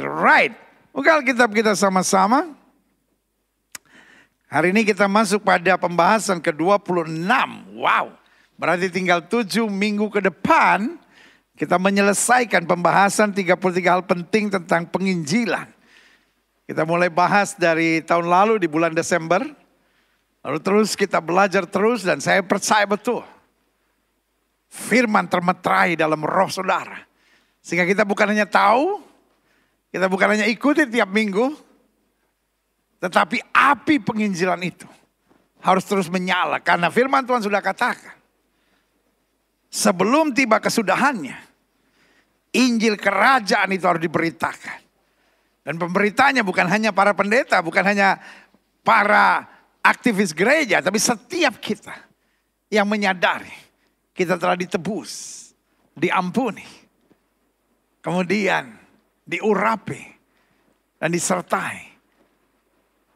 Right. Buka Alkitab kita sama-sama. Hari ini kita masuk pada pembahasan ke-26. Wow. Berarti tinggal 7 minggu ke depan kita menyelesaikan pembahasan 33 hal penting tentang penginjilan. Kita mulai bahas dari tahun lalu di bulan Desember. Lalu terus kita belajar terus dan saya percaya betul. Firman termeterai dalam roh saudara. Sehingga kita bukan hanya tahu, kita bukan hanya ikuti tiap minggu, tetapi api penginjilan itu harus terus menyala. Karena firman Tuhan sudah katakan, sebelum tiba kesudahannya, Injil kerajaan itu harus diberitakan. Dan pemberitanya bukan hanya para pendeta, bukan hanya para aktivis gereja, tapi setiap kita yang menyadari kita telah ditebus, diampuni. Kemudian diurapi dan disertai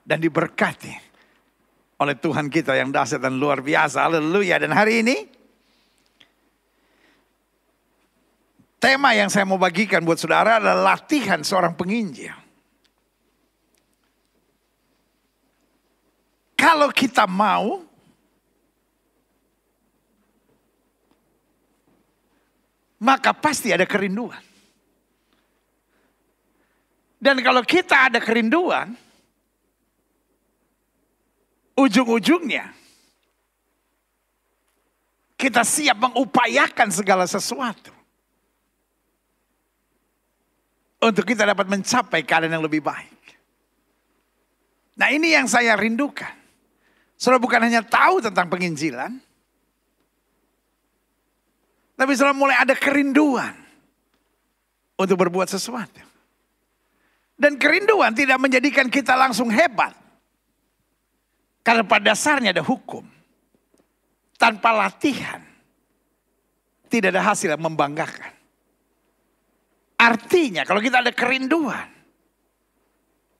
dan diberkati oleh Tuhan kita yang dahsyat dan luar biasa. Haleluya. Dan hari ini tema yang saya mau bagikan buat saudara adalah latihan seorang penginjil. Kalau kita mau, maka pasti ada kerinduan. Dan kalau kita ada kerinduan, ujung-ujungnya kita siap mengupayakan segala sesuatu untuk kita dapat mencapai keadaan yang lebih baik. Nah, ini yang saya rindukan. Saudara bukan hanya tahu tentang penginjilan, tapi saudara mulai ada kerinduan untuk berbuat sesuatu. Dan kerinduan tidak menjadikan kita langsung hebat. Karena pada dasarnya ada hukum. Tanpa latihan, tidak ada hasil yang membanggakan. Artinya kalau kita ada kerinduan,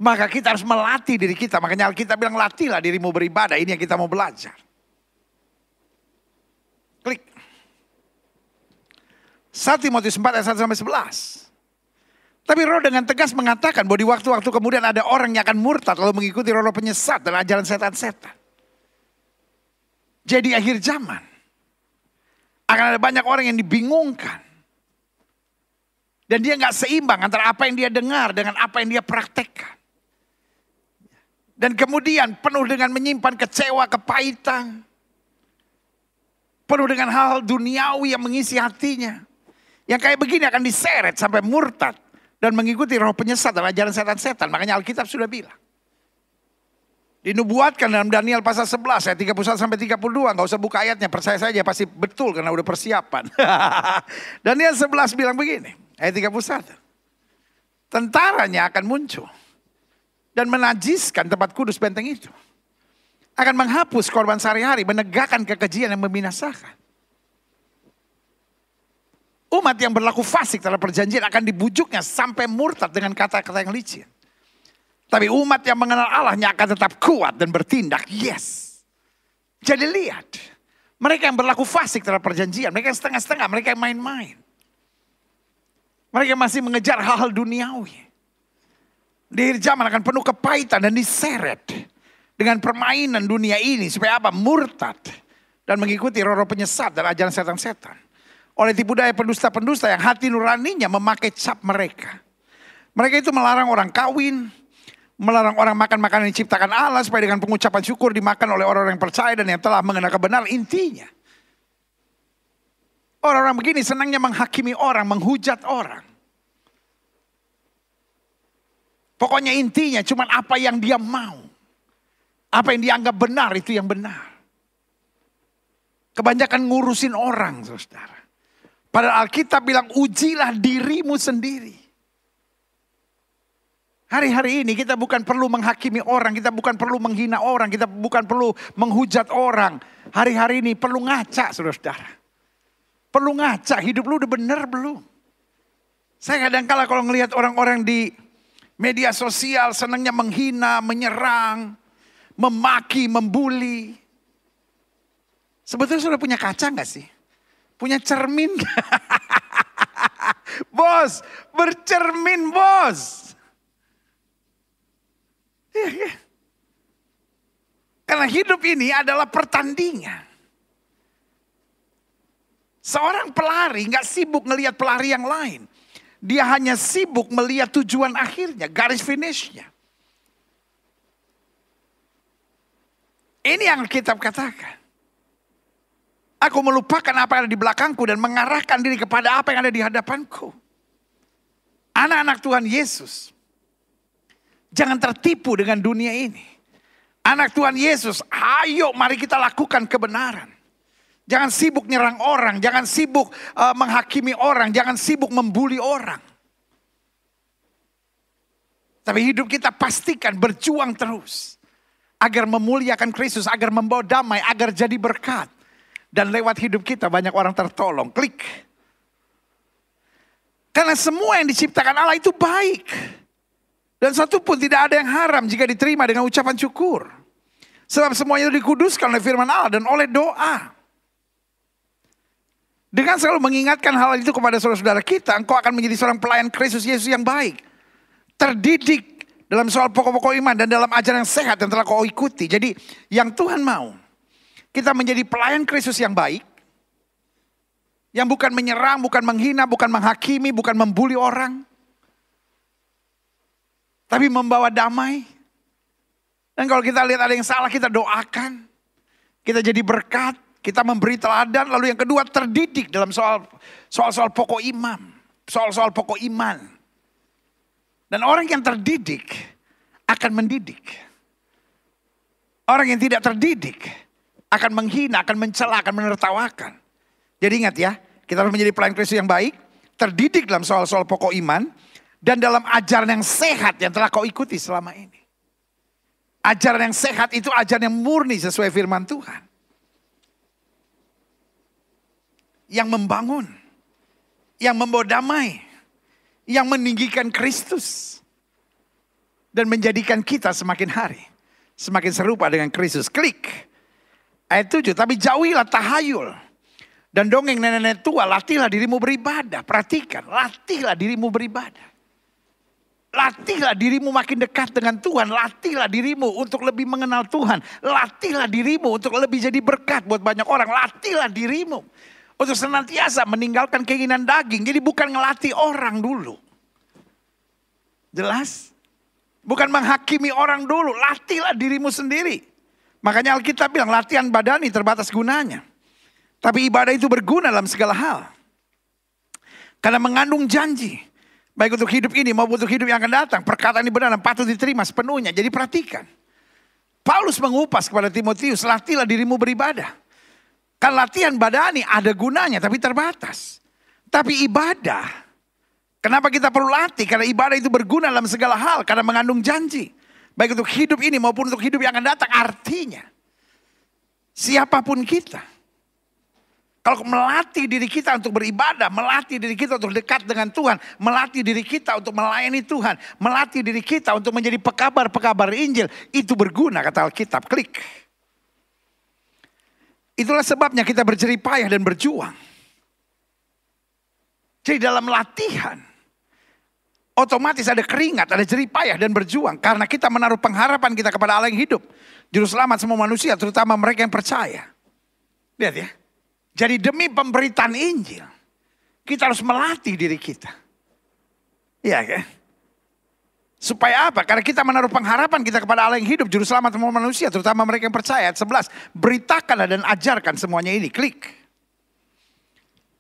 maka kita harus melatih diri kita. Makanya Alkitab bilang latihlah dirimu beribadah. Ini yang kita mau belajar. Klik. 1 Timotius 4 ayat 1-11. Tapi Roh dengan tegas mengatakan bahwa di waktu-waktu kemudian ada orang yang akan murtad lalu mengikuti roh-roh penyesat dan ajaran setan-setan. Jadi akhir zaman akan ada banyak orang yang dibingungkan. Dan dia gak seimbang antara apa yang dia dengar dengan apa yang dia praktekkan. Dan kemudian penuh dengan menyimpan kecewa, kepahitan. Penuh dengan hal-hal duniawi yang mengisi hatinya. Yang kayak begini akan diseret sampai murtad. Dan mengikuti roh penyesat dan ajaran setan-setan. Makanya Alkitab sudah bilang. Dinubuatkan dalam Daniel pasal 11 ayat 31-32. Gak usah buka ayatnya, percaya saja pasti betul karena udah persiapan. Daniel 11 bilang begini, ayat 31. Tentaranya akan muncul. Dan menajiskan tempat kudus benteng itu. Akan menghapus korban sehari-hari, menegakkan kekejian yang membinasakan. Umat yang berlaku fasik terhadap perjanjian akan dibujuknya sampai murtad dengan kata-kata yang licin. Tapi umat yang mengenal Allahnya akan tetap kuat dan bertindak. Yes. Jadi lihat. Mereka yang berlaku fasik terhadap perjanjian. Mereka yang setengah-setengah. Mereka yang main-main. Mereka yang masih mengejar hal-hal duniawi. Di akhir zaman akan penuh kepahitan dan diseret. Dengan permainan dunia ini. Supaya apa? Murtad. Dan mengikuti roh-roh penyesat dan ajaran setan-setan. Oleh tipu daya pendusta-pendusta yang hati nuraninya memakai cap mereka. Mereka itu melarang orang kawin. Melarang orang makan makanan yang diciptakan Allah. Supaya dengan pengucapan syukur dimakan oleh orang-orang yang percaya dan yang telah mengenal kebenaran. Intinya. Orang-orang begini senangnya menghakimi orang, menghujat orang. Pokoknya intinya cuma apa yang dia mau. Apa yang dianggap benar itu yang benar. Kebanyakan ngurusin orang, saudara. Padahal Alkitab bilang ujilah dirimu sendiri. Hari-hari ini kita bukan perlu menghakimi orang. Kita bukan perlu menghina orang. Kita bukan perlu menghujat orang. Hari-hari ini perlu ngaca saudara-saudara. Perlu ngaca hidup lu udah bener belum. Saya kadang-kala kalau ngelihat orang-orang di media sosial senangnya menghina, menyerang, memaki, membuli. Sebetulnya sudah punya kaca gak sih? Punya cermin. Bos, bercermin bos. Ya. Karena hidup ini adalah pertandingan. Seorang pelari gak sibuk ngelihat pelari yang lain. Dia hanya sibuk melihat tujuan akhirnya, garis finishnya. Ini yang Alkitab katakan. Aku melupakan apa yang ada di belakangku dan mengarahkan diri kepada apa yang ada di hadapanku. Anak-anak Tuhan Yesus, jangan tertipu dengan dunia ini. Anak Tuhan Yesus, ayo mari kita lakukan kebenaran. Jangan sibuk nyerang orang, jangan sibuk menghakimi orang, jangan sibuk membuli orang. Tapi hidup kita pastikan berjuang terus. Agar memuliakan Kristus, agar membawa damai, agar jadi berkat. Dan lewat hidup kita banyak orang tertolong. Klik. Karena semua yang diciptakan Allah itu baik. Dan satu pun tidak ada yang haram jika diterima dengan ucapan syukur. Sebab semuanya itu dikuduskan oleh firman Allah dan oleh doa. Dengan selalu mengingatkan hal itu kepada saudara-saudara kita, engkau akan menjadi seorang pelayan Kristus Yesus yang baik. Terdidik dalam soal pokok-pokok iman dan dalam ajaran yang sehat yang telah kau ikuti. Jadi yang Tuhan mau, kita menjadi pelayan Kristus yang baik. Yang bukan menyerang, bukan menghina, bukan menghakimi, bukan membuli orang. Tapi membawa damai. Dan kalau kita lihat ada yang salah, kita doakan. Kita jadi berkat. Kita memberi teladan, lalu yang kedua terdidik dalam soal-soal pokok iman. Soal-soal pokok iman. Dan orang yang terdidik akan mendidik. Orang yang tidak terdidik akan menghina, akan mencela, akan menertawakan. Jadi ingat ya, kita harus menjadi pelayan Kristus yang baik. Terdidik dalam soal-soal pokok iman. Dan dalam ajaran yang sehat yang telah kau ikuti selama ini. Ajaran yang sehat itu ajaran yang murni sesuai firman Tuhan. Yang membangun, yang membawa damai, yang meninggikan Kristus. Dan menjadikan kita semakin hari, semakin serupa dengan Kristus. Klik. Ayat 7, tapi jauhilah tahayul. Dan dongeng nenek-nenek tua, latihlah dirimu beribadah. Perhatikan, latihlah dirimu beribadah. Latihlah dirimu makin dekat dengan Tuhan. Latihlah dirimu untuk lebih mengenal Tuhan. Latihlah dirimu untuk lebih jadi berkat buat banyak orang. Latihlah dirimu untuk senantiasa meninggalkan keinginan daging. Jadi bukan ngelatih orang dulu. Jelas? Bukan menghakimi orang dulu. Latihlah dirimu sendiri. Makanya Alkitab bilang latihan badani terbatas gunanya. Tapi ibadah itu berguna dalam segala hal. Karena mengandung janji. Baik untuk hidup ini maupun untuk hidup yang akan datang. Perkataan ini benar dan patut diterima sepenuhnya. Jadi perhatikan. Paulus mengupas kepada Timotius. Latihlah dirimu beribadah. Kan latihan badani ada gunanya tapi terbatas. Tapi ibadah, kenapa kita perlu latih? Karena ibadah itu berguna dalam segala hal. Karena mengandung janji. Baik untuk hidup ini maupun untuk hidup yang akan datang. Artinya, siapapun kita. Kalau melatih diri kita untuk beribadah. Melatih diri kita untuk dekat dengan Tuhan. Melatih diri kita untuk melayani Tuhan. Melatih diri kita untuk menjadi pekabar-pekabar Injil. Itu berguna kata Alkitab. Klik. Itulah sebabnya kita berjerih payah dan berjuang. Jadi dalam latihan, otomatis ada keringat, ada jerih payah dan berjuang. Karena kita menaruh pengharapan kita kepada Allah yang hidup. Juru selamat semua manusia, terutama mereka yang percaya. Lihat ya. Jadi demi pemberitaan Injil, kita harus melatih diri kita. Iya kan? Supaya apa? Karena kita menaruh pengharapan kita kepada Allah yang hidup, juru selamat semua manusia, terutama mereka yang percaya. Ayat 11, beritakanlah dan ajarkan semuanya ini. Klik.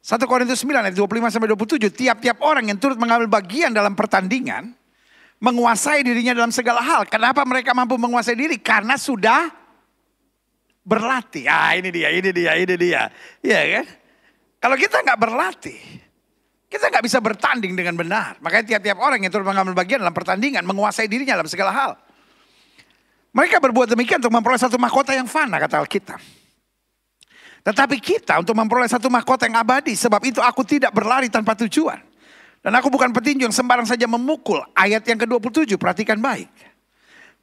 1 Korintus 9 ayat 25-27, tiap-tiap orang yang turut mengambil bagian dalam pertandingan, menguasai dirinya dalam segala hal. Kenapa mereka mampu menguasai diri? Karena sudah berlatih. Ini dia. Iya kan? Kalau kita nggak berlatih, kita nggak bisa bertanding dengan benar. Makanya tiap-tiap orang yang turut mengambil bagian dalam pertandingan menguasai dirinya dalam segala hal. Mereka berbuat demikian untuk memperoleh satu mahkota yang fana kata Alkitab. Tetapi kita untuk memperoleh satu mahkota yang abadi. Sebab itu aku tidak berlari tanpa tujuan. Dan aku bukan petinju yang sembarang saja memukul. Ayat yang ke-27 perhatikan baik.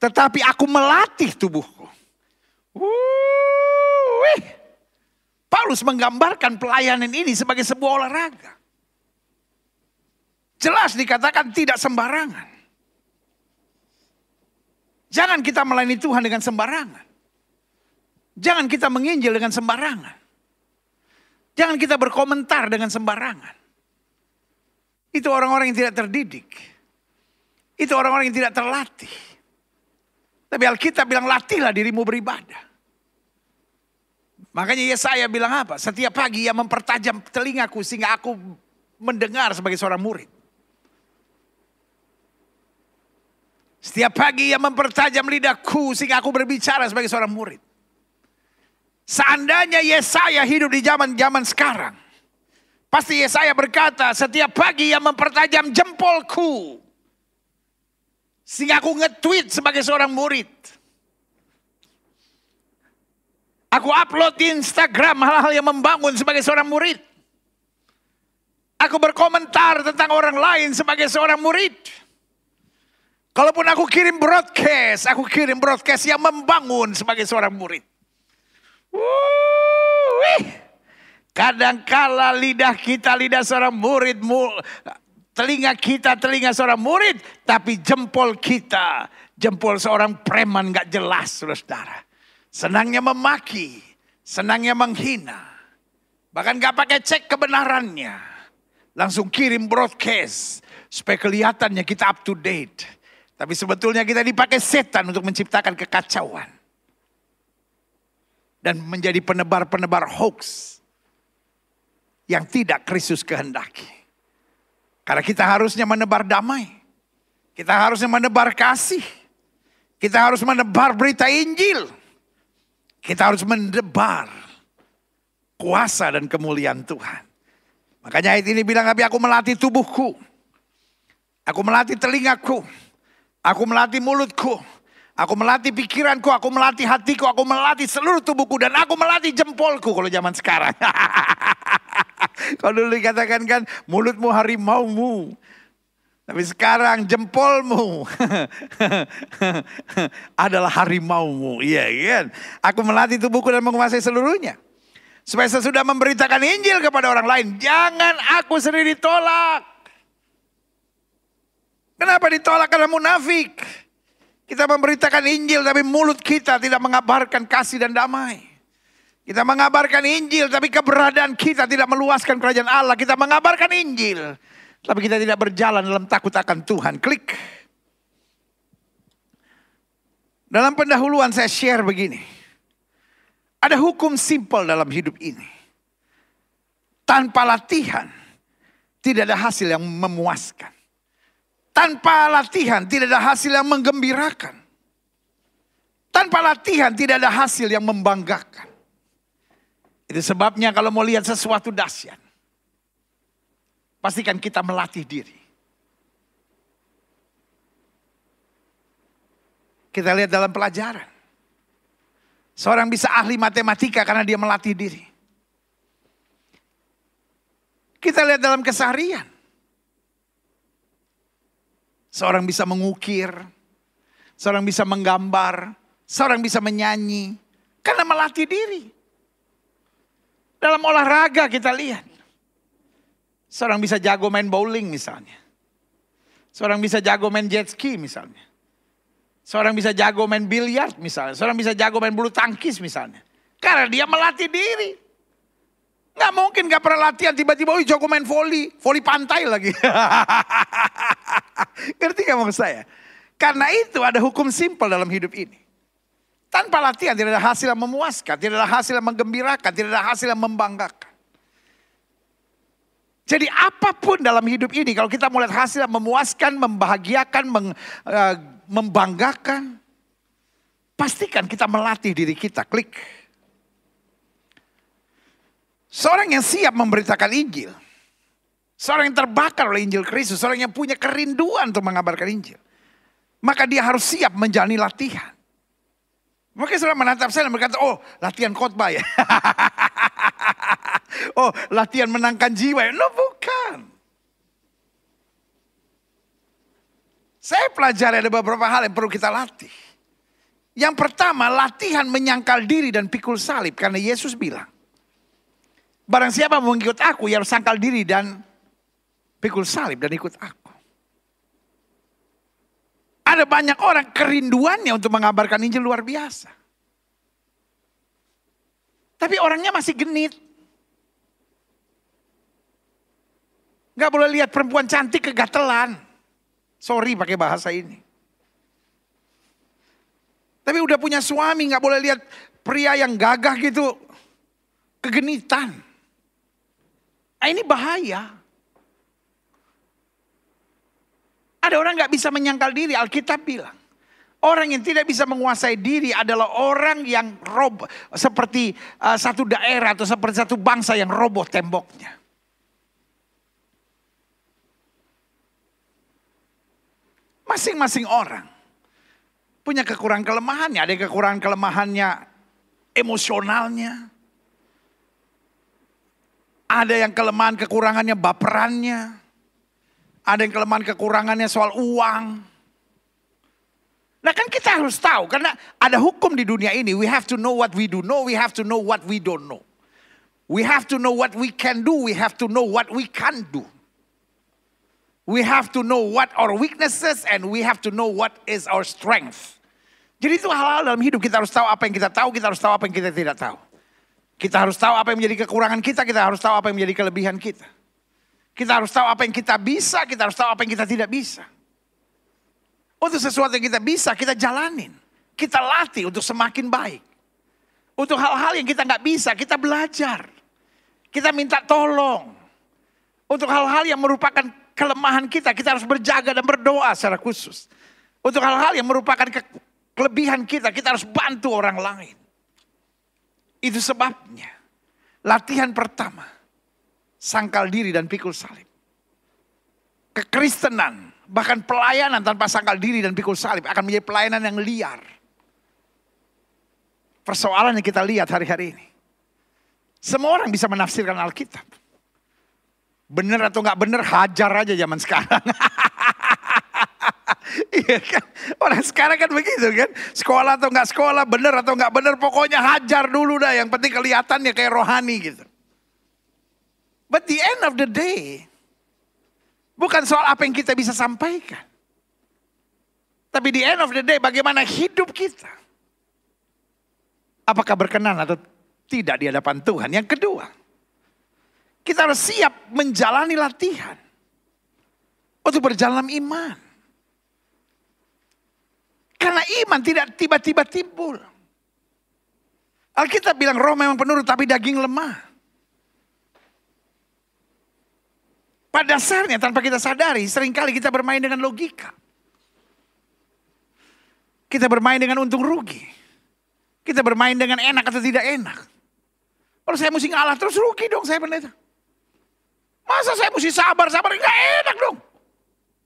Tetapi aku melatih tubuhku. Paulus menggambarkan pelayanan ini sebagai sebuah olahraga. Jelas dikatakan tidak sembarangan. Jangan kita melayani Tuhan dengan sembarangan. Jangan kita menginjil dengan sembarangan. Jangan kita berkomentar dengan sembarangan. Itu orang-orang yang tidak terdidik. Itu orang-orang yang tidak terlatih. Tapi Alkitab bilang latihlah dirimu beribadah. Makanya Yesaya bilang apa? Setiap pagi ia mempertajam telingaku sehingga aku mendengar sebagai seorang murid. Setiap pagi ia mempertajam lidahku sehingga aku berbicara sebagai seorang murid. Seandainya Yesaya hidup di zaman-zaman sekarang, pasti Yesaya berkata, setiap pagi ia mempertajam jempolku sehingga aku nge-tweet sebagai seorang murid. Aku upload di Instagram hal-hal yang membangun sebagai seorang murid. Aku berkomentar tentang orang lain sebagai seorang murid. Kalaupun aku kirim broadcast yang membangun sebagai seorang murid. Kadangkala lidah kita lidah seorang murid, telinga kita telinga seorang murid, tapi jempol kita jempol seorang preman gak jelas, saudara. Senangnya memaki, senangnya menghina, bahkan gak pakai cek kebenarannya, langsung kirim broadcast supaya kelihatannya kita up to date. Tapi sebetulnya kita dipakai setan untuk menciptakan kekacauan. Dan menjadi penebar-penebar hoax yang tidak Kristus kehendaki. Karena kita harusnya menebar damai. Kita harusnya menebar kasih. Kita harus menebar berita Injil. Kita harus menebar kuasa dan kemuliaan Tuhan. Makanya ayat ini bilang, tapi aku melatih tubuhku. Aku melatih telingaku. Aku melatih mulutku. Aku melatih pikiranku, aku melatih hatiku, aku melatih seluruh tubuhku, dan aku melatih jempolku kalau zaman sekarang. Kalau dulu dikatakan kan mulutmu harimaumu. Tapi sekarang jempolmu adalah harimaumu. Iya kan? Aku melatih tubuhku dan menguasai seluruhnya. Supaya sesudah memberitakan Injil kepada orang lain, jangan aku sendiri ditolak. Kenapa ditolak? Karena munafik. Kita memberitakan Injil tapi mulut kita tidak mengabarkan kasih dan damai. Kita mengabarkan Injil tapi keberadaan kita tidak meluaskan kerajaan Allah. Kita mengabarkan Injil tapi kita tidak berjalan dalam takut akan Tuhan. Klik. Dalam pendahuluan saya share begini. Ada hukum simpel dalam hidup ini. Tanpa latihan tidak ada hasil yang memuaskan. Tanpa latihan tidak ada hasil yang menggembirakan. Tanpa latihan tidak ada hasil yang membanggakan. Itu sebabnya kalau mau lihat sesuatu dahsyat, pastikan kita melatih diri. Kita lihat dalam pelajaran. Seorang bisa ahli matematika karena dia melatih diri. Kita lihat dalam keseharian. Seorang bisa mengukir, seorang bisa menggambar, seorang bisa menyanyi. Karena melatih diri. Dalam olahraga kita lihat. Seorang bisa jago main bowling misalnya. Seorang bisa jago main jet ski misalnya. Seorang bisa jago main biliar misalnya. Seorang bisa jago main bulu tangkis misalnya. Karena dia melatih diri. Nggak mungkin gak pernah latihan tiba-tiba jago main voli pantai lagi. Ngerti gak maksud saya? Karena itu ada hukum simpel dalam hidup ini. Tanpa latihan tidak ada hasil yang memuaskan, tidak ada hasil yang menggembirakan, tidak ada hasil yang membanggakan. Jadi apapun dalam hidup ini kalau kita mau lihat hasil yang memuaskan, membahagiakan, membanggakan, pastikan kita melatih diri kita. Klik. Seorang yang siap memberitakan Injil. Seorang yang terbakar oleh Injil Kristus. Seorang yang punya kerinduan untuk mengabarkan Injil. Maka dia harus siap menjalani latihan. Mungkin saudara menatap saya dan berkata, oh latihan khotbah ya. Oh latihan menangkan jiwa ya. No bukan. Saya pelajari ada beberapa hal yang perlu kita latih. Yang pertama latihan menyangkal diri dan pikul salib. Karena Yesus bilang. Barang siapa mau mengikut aku, ia harus sangkal diri dan pikul salib dan ikut aku. Ada Ada banyak orang kerinduannya untuk mengabarkan Injil luar biasa. Tapi orangnya masih genit. Gak boleh lihat perempuan cantik kegatelan. Sorry pakai bahasa ini. Tapi udah punya suami, gak boleh lihat pria yang gagah gitu kegenitan. Nah, ini bahaya. Ada orang gak bisa menyangkal diri, Alkitab bilang. Orang yang tidak bisa menguasai diri adalah orang yang roboh. Seperti satu daerah atau seperti satu bangsa yang roboh temboknya. Masing-masing orang punya kekurangan kelemahannya. Ada yang kekurangan kelemahannya emosionalnya. Ada yang kelemahan kekurangannya baperannya. Ada yang kelemahan kekurangannya soal uang. Nah kan kita harus tahu. Karena ada hukum di dunia ini. We have to know what we do know. We have to know what we don't know. We have to know what we can do. We have to know what we can't do. We have to know what our weaknesses and we have to know what is our strength. Jadi itu hal-hal dalam hidup. Kita harus tahu apa yang kita tahu. Kita harus tahu apa yang kita tidak tahu. Kita harus tahu apa yang menjadi kekurangan kita. Kita harus tahu apa yang menjadi kelebihan kita. Kita harus tahu apa yang kita bisa. Kita harus tahu apa yang kita tidak bisa. Untuk sesuatu yang kita bisa, kita jalanin. Kita latih untuk semakin baik. Untuk hal-hal yang kita nggak bisa, kita belajar. Kita minta tolong. Untuk hal-hal yang merupakan kelemahan kita harus berjaga dan berdoa secara khusus. Untuk hal-hal yang merupakan kelebihan kita harus bantu orang lain. Itu sebabnya latihan pertama, sangkal diri dan pikul salib. Kekristenan, bahkan pelayanan tanpa sangkal diri dan pikul salib akan menjadi pelayanan yang liar. Persoalan yang kita lihat hari-hari ini. Semua orang bisa menafsirkan Alkitab. Benar atau nggak benar, hajar aja zaman sekarang. Iya kan? Orang sekarang kan begitu kan. Sekolah atau nggak sekolah, benar atau nggak benar, pokoknya hajar dulu dah. Yang penting kelihatannya kayak rohani gitu. But the end of the day, bukan soal apa yang kita bisa sampaikan. Tapi the end of the day, bagaimana hidup kita. Apakah berkenan atau tidak di hadapan Tuhan. Yang kedua, kita harus siap menjalani latihan untuk berjalan dalam iman. Karena iman tidak tiba-tiba timbul. Alkitab bilang roh memang penurut tapi daging lemah. Pada dasarnya tanpa kita sadari seringkali kita bermain dengan logika. Kita bermain dengan untung rugi. Kita bermain dengan enak atau tidak enak. Kalau saya mesti ngalah terus rugi dong saya pendeta. Masa saya mesti sabar, gak enak dong.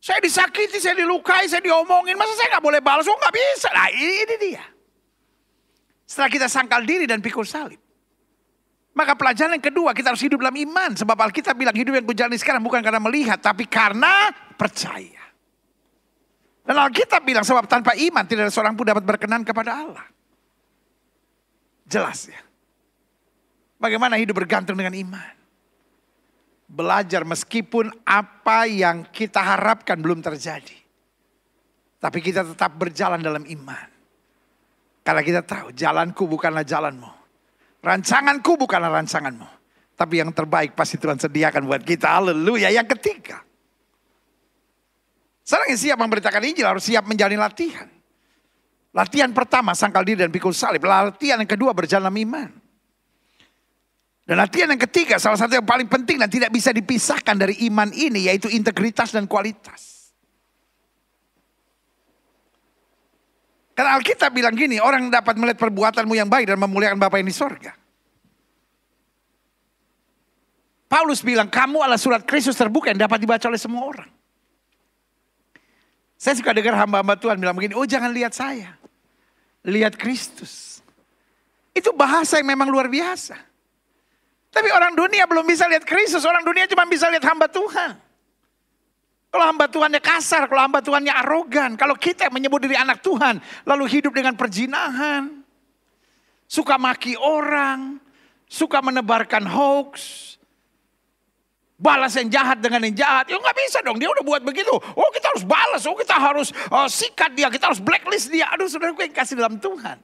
Saya disakiti, saya dilukai, saya diomongin. Masa saya gak boleh balas, gak bisa. Nah ini dia. Setelah kita sangkal diri dan pikul salib. Maka pelajaran yang kedua, kita harus hidup dalam iman. Sebab Alkitab bilang hidup yang kujalani sekarang bukan karena melihat, tapi karena percaya. Dan Alkitab bilang sebab tanpa iman tidak ada seorang pun dapat berkenan kepada Allah. Jelas ya. Bagaimana hidup bergantung dengan iman. Belajar meskipun apa yang kita harapkan belum terjadi. Tapi kita tetap berjalan dalam iman. Karena kita tahu jalanku bukanlah jalanmu. Rancanganku bukanlah rancanganmu. Tapi yang terbaik pasti Tuhan sediakan buat kita. Haleluya. Yang ketiga. Seorang yang siap memberitakan Injil harus siap menjalani latihan. Latihan pertama sangkal diri dan pikul salib. Latihan yang kedua berjalan dalam iman. Dan latihan yang ketiga, salah satu yang paling penting dan tidak bisa dipisahkan dari iman ini, yaitu integritas dan kualitas. Karena Alkitab bilang gini, orang dapat melihat perbuatanmu yang baik dan memuliakan Bapa yang di sorga. Paulus bilang, kamu adalah surat Kristus terbuka yang dapat dibaca oleh semua orang. Saya suka dengar hamba-hamba Tuhan bilang begini, oh jangan lihat saya, lihat Kristus. Itu bahasa yang memang luar biasa. Tapi orang dunia belum bisa lihat Kristus. Orang dunia cuma bisa lihat hamba Tuhan. Kalau hamba Tuhannya kasar, kalau hamba Tuhannya arogan. Kalau kita menyebut diri anak Tuhan, lalu hidup dengan perjinahan. Suka maki orang, suka menebarkan hoax. Balas yang jahat dengan yang jahat. Ya nggak bisa dong, dia udah buat begitu. Oh kita harus balas, oh kita harus sikat dia, kita harus blacklist dia. Aduh saudaraku yang kasih dalam Tuhan.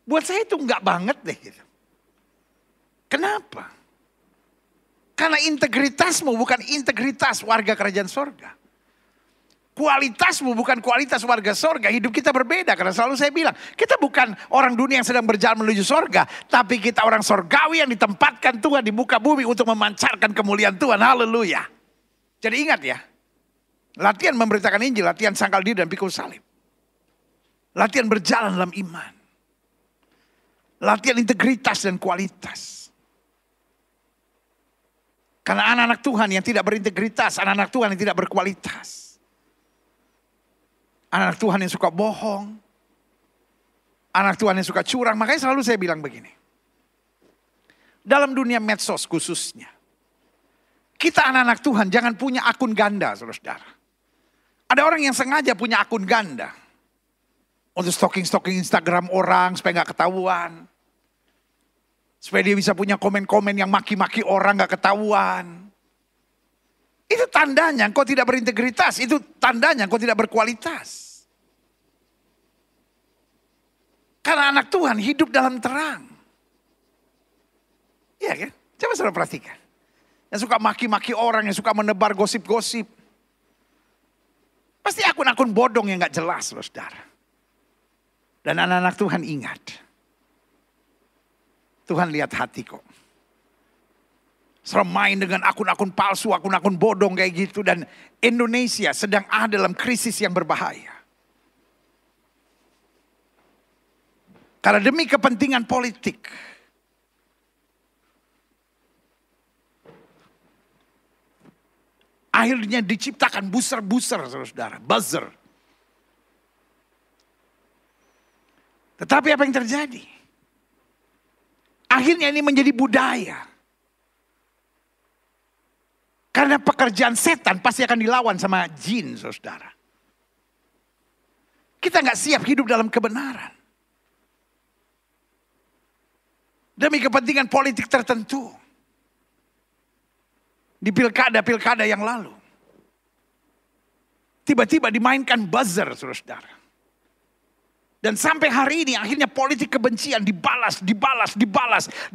Buat saya itu nggak banget deh gitu. Kenapa? Karena integritasmu bukan integritas warga kerajaan sorga. Kualitasmu bukan kualitas warga sorga. Hidup kita berbeda. Karena selalu saya bilang, kita bukan orang dunia yang sedang berjalan menuju sorga. Tapi kita orang sorgawi yang ditempatkan Tuhan di muka bumi untuk memancarkan kemuliaan Tuhan. Haleluya. Jadi ingat ya. Latihan memberitakan Injil, latihan sangkal diri dan pikul salib. Latihan berjalan dalam iman. Latihan integritas dan kualitas. Karena anak-anak Tuhan yang tidak berintegritas, anak-anak Tuhan yang tidak berkualitas. Anak Tuhan yang suka bohong. Anak Tuhan yang suka curang. Makanya selalu saya bilang begini. Dalam dunia medsos khususnya. Kita anak-anak Tuhan jangan punya akun ganda saudara-saudara. Ada orang yang sengaja punya akun ganda. Untuk stalking Instagram orang supaya gak ketahuan. Supaya dia bisa punya komen-komen yang maki-maki orang gak ketahuan. Itu tandanya engkau tidak berintegritas. Itu tandanya engkau tidak berkualitas. Karena anak Tuhan hidup dalam terang. Iya kan? Coba saudara perhatikan. Yang suka maki-maki orang, yang suka menebar gosip-gosip. Pasti akun-akun bodong yang gak jelas loh saudara. Dan anak-anak Tuhan ingat. Tuhan lihat hati kok. Serem main dengan akun-akun palsu, akun-akun bodong kayak gitu. Dan Indonesia sedang ada dalam krisis yang berbahaya. Karena demi kepentingan politik. Akhirnya diciptakan buzzer-buzzer saudara-saudara. Buzzer. Tetapi apa yang terjadi? Akhirnya ini menjadi budaya. Karena pekerjaan setan pasti akan dilawan sama jin, saudara. Kita nggak siap hidup dalam kebenaran. Demi kepentingan politik tertentu. Di pilkada-pilkada yang lalu. Tiba-tiba dimainkan buzzer, saudara. Dan sampai hari ini akhirnya politik kebencian dibalas.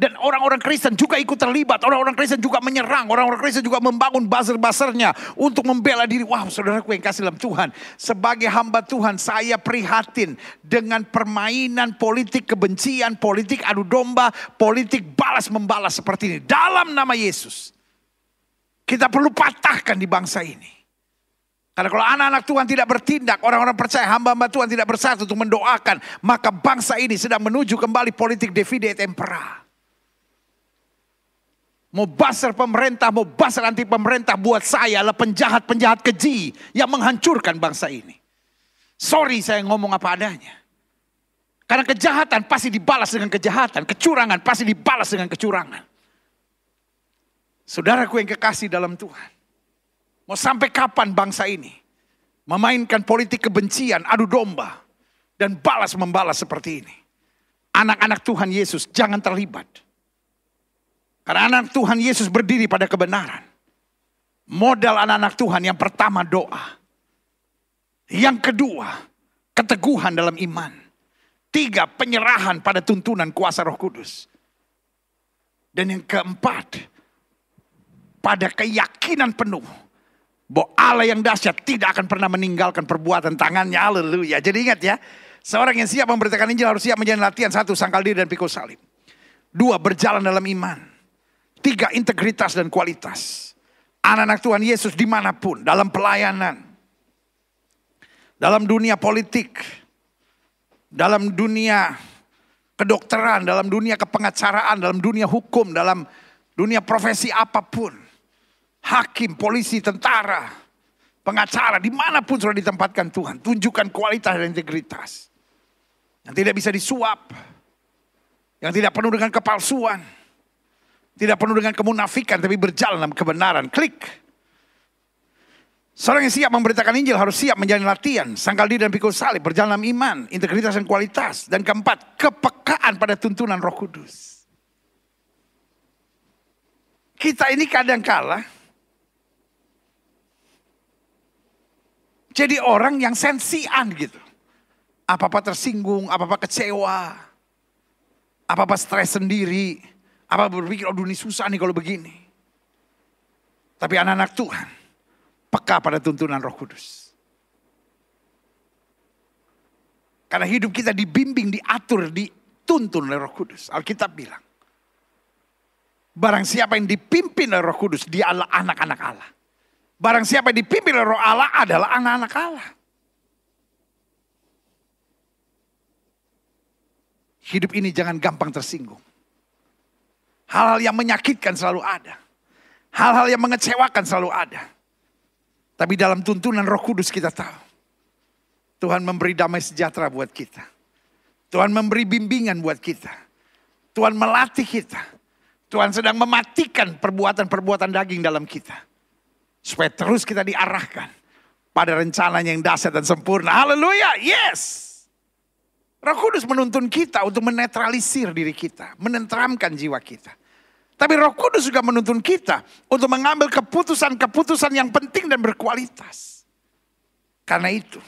Dan orang-orang Kristen juga ikut terlibat. Orang-orang Kristen juga menyerang. Orang-orang Kristen juga membangun buzzer-buzzernya untuk membela diri. Wah saudaraku yang kasih dalam Tuhan. Sebagai hamba Tuhan saya prihatin dengan permainan politik kebencian. Politik adu domba. Politik balas-membalas seperti ini. Dalam nama Yesus. Kita perlu patahkan di bangsa ini. Karena kalau anak-anak Tuhan tidak bertindak, orang-orang percaya hamba-hamba Tuhan tidak bersatu untuk mendoakan, maka bangsa ini sedang menuju kembali politik divide et impera. Mau buzzer pemerintah, mau buzzer anti pemerintah, buat saya adalah penjahat-penjahat keji yang menghancurkan bangsa ini. Sorry saya ngomong apa adanya. Karena kejahatan pasti dibalas dengan kejahatan, kecurangan pasti dibalas dengan kecurangan. Saudaraku yang kekasih dalam Tuhan. Mau sampai kapan bangsa ini memainkan politik kebencian, adu domba, dan balas-membalas seperti ini? Anak-anak Tuhan Yesus jangan terlibat. Karena anak Tuhan Yesus berdiri pada kebenaran. Modal anak-anak Tuhan yang pertama doa. Yang kedua, keteguhan dalam iman. 3, penyerahan pada tuntunan kuasa Roh Kudus. Dan yang keempat, pada keyakinan penuh bahwa Allah yang dahsyat tidak akan pernah meninggalkan perbuatan tangannya. Haleluya. Jadi ingat ya. Seorang yang siap memberitakan Injil harus siap menjalani latihan. 1, sangkal diri dan pikul salib. 2, berjalan dalam iman. 3, integritas dan kualitas. Anak-anak Tuhan Yesus dimanapun. Dalam pelayanan. Dalam dunia politik. Dalam dunia kedokteran. Dalam dunia kepengacaraan. Dalam dunia hukum. Dalam dunia profesi apapun. Hakim, polisi, tentara, pengacara, dimanapun sudah ditempatkan Tuhan. Tunjukkan kualitas dan integritas. Yang tidak bisa disuap. Yang tidak penuh dengan kepalsuan. Tidak penuh dengan kemunafikan, tapi berjalan dalam kebenaran. Klik. Seorang yang siap memberitakan Injil harus siap menjalani latihan. Sangkal diri dan pikul salib, berjalan dalam iman, integritas dan kualitas. Dan keempat, kepekaan pada tuntunan Roh Kudus. Kita ini kadang-kala Jadi orang yang sensian gitu. Apa-apa tersinggung, apa-apa kecewa. Apa-apa stres sendiri. Apa-apa berpikir, aduh ini susah nih kalau begini. Tapi anak-anak Tuhan peka pada tuntunan Roh Kudus. Karena hidup kita dibimbing, diatur, dituntun oleh Roh Kudus. Alkitab bilang, barang siapa yang dipimpin oleh Roh Kudus, dia adalah anak-anak Allah. Barang siapa yang dipimpin oleh Roh Allah adalah anak-anak Allah. Hidup ini jangan gampang tersinggung. Hal-hal yang menyakitkan selalu ada. Hal-hal yang mengecewakan selalu ada. Tapi dalam tuntunan Roh Kudus kita tahu, Tuhan memberi damai sejahtera buat kita. Tuhan memberi bimbingan buat kita. Tuhan melatih kita. Tuhan sedang mematikan perbuatan-perbuatan daging dalam kita. Supaya terus kita diarahkan pada rencananya yang dahsyat dan sempurna. Haleluya, yes. Roh Kudus menuntun kita untuk menetralisir diri kita. Menenteramkan jiwa kita. Tapi Roh Kudus juga menuntun kita untuk mengambil keputusan-keputusan yang penting dan berkualitas. Karena itu,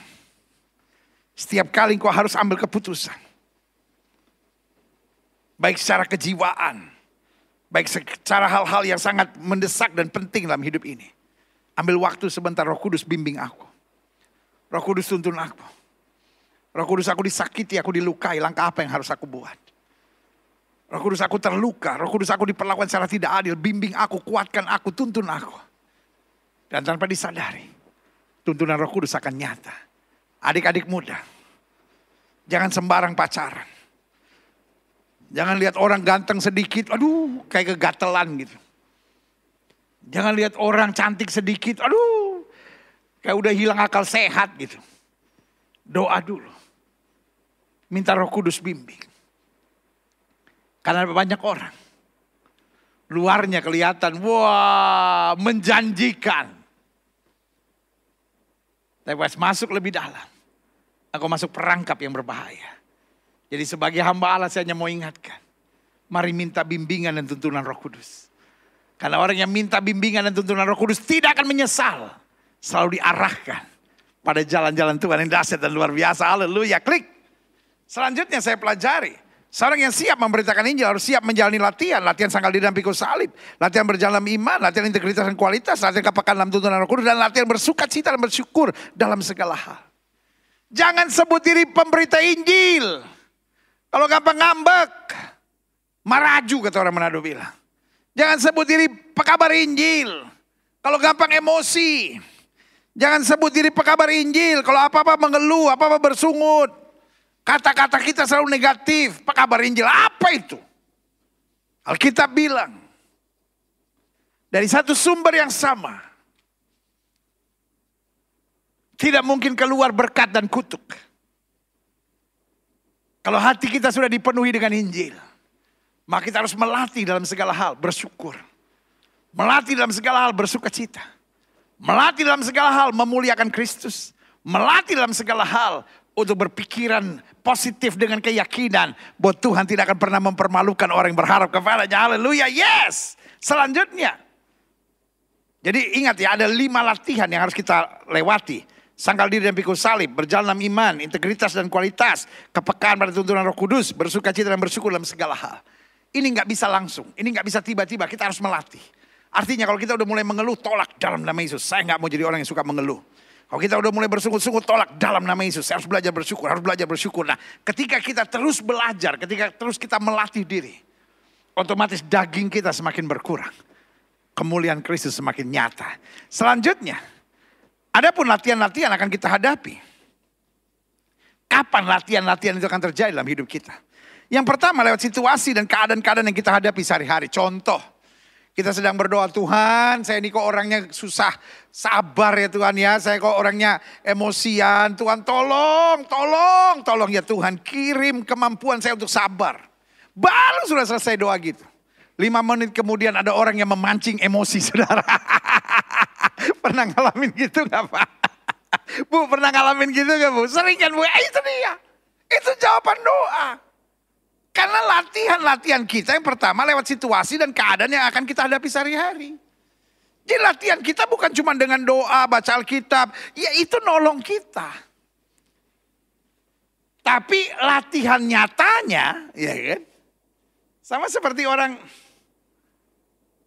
setiap kali engkau harus ambil keputusan. Baik secara kejiwaan. Baik secara hal-hal yang sangat mendesak dan penting dalam hidup ini. Ambil waktu sebentar, Roh Kudus bimbing aku. Roh Kudus tuntun aku. Roh Kudus aku disakiti, aku dilukai. Langkah apa yang harus aku buat? Roh Kudus aku terluka. Roh Kudus aku diperlakukan secara tidak adil. Bimbing aku, kuatkan aku, tuntun aku. Dan tanpa disadari, tuntunan Roh Kudus akan nyata. Adik-adik muda, jangan sembarang pacaran. Jangan lihat orang ganteng sedikit, aduh kayak kegatelan gitu. Jangan lihat orang cantik sedikit, aduh kayak udah hilang akal sehat gitu. Doa dulu. Minta Roh Kudus bimbing. Karena banyak orang. Luarnya kelihatan, wah menjanjikan. Tapi pas masuk lebih dalam, aku masuk perangkap yang berbahaya. Jadi sebagai hamba Allah saya hanya mau ingatkan. Mari minta bimbingan dan tuntunan Roh Kudus. Karena orang yang minta bimbingan dan tuntunan Roh Kudus tidak akan menyesal. Selalu diarahkan pada jalan-jalan Tuhan yang dahsyat dan luar biasa. Haleluya, klik. Selanjutnya saya pelajari. Seorang yang siap memberitakan Injil harus siap menjalani latihan. Latihan sangkal diri dan pikul salib. Latihan berjalan dalam iman. Latihan integritas dan kualitas. Latihan kepekaan dalam tuntunan Roh Kudus. Dan latihan bersukacita dan bersyukur dalam segala hal. Jangan sebut diri pemberita Injil. Kalau gampang ngambek. Maraju kata orang Manado bilang. Jangan sebut diri pekabar Injil. Kalau gampang emosi. Jangan sebut diri pekabar Injil. Kalau apa-apa mengeluh, apa-apa bersungut. Kata-kata kita selalu negatif. Pekabar Injil, apa itu? Alkitab bilang. Dari satu sumber yang sama. Tidak mungkin keluar berkat dan kutuk. Kalau hati kita sudah dipenuhi dengan Injil. Maka kita harus melatih dalam segala hal bersyukur. Melatih dalam segala hal bersukacita. Melatih dalam segala hal memuliakan Kristus. Melatih dalam segala hal untuk berpikiran positif dengan keyakinan bahwa Tuhan tidak akan pernah mempermalukan orang yang berharap kepadanya. Haleluya, yes. Selanjutnya. Jadi ingat ya, ada 5 latihan yang harus kita lewati. Sangkal diri dan pikul salib, berjalan dalam iman, integritas dan kualitas, kepekaan pada tuntunan Roh Kudus, bersukacita dan bersyukur dalam segala hal. Ini nggak bisa langsung, ini nggak bisa tiba-tiba, kita harus melatih. Artinya kalau kita udah mulai mengeluh, tolak dalam nama Yesus. Saya nggak mau jadi orang yang suka mengeluh. Kalau kita udah mulai bersungut-sungut, tolak dalam nama Yesus. Saya harus belajar bersyukur, harus belajar bersyukur. Nah, ketika kita terus belajar, ketika terus kita melatih diri, otomatis daging kita semakin berkurang. Kemuliaan Kristus semakin nyata. Selanjutnya, adapun latihan-latihan akan kita hadapi. Kapan latihan-latihan itu akan terjadi dalam hidup kita? Yang pertama lewat situasi dan keadaan-keadaan yang kita hadapi sehari-hari. Contoh, kita sedang berdoa, Tuhan saya ini kok orangnya susah sabar ya Tuhan ya. Saya kok orangnya emosian. Tuhan tolong ya Tuhan. Kirim kemampuan saya untuk sabar. Baru sudah selesai doa gitu. 5 menit kemudian ada orang yang memancing emosi saudara. Pernah ngalamin gitu gak Pak? Bu pernah ngalamin gitu gak Bu? Sering kan Bu? Itu dia. Itu jawaban doa. Karena latihan-latihan kita yang pertama lewat situasi dan keadaan yang akan kita hadapi sehari-hari. Jadi latihan kita bukan cuma dengan doa, baca Alkitab. Ya itu nolong kita. Tapi latihan nyatanya, ya kan? Sama seperti orang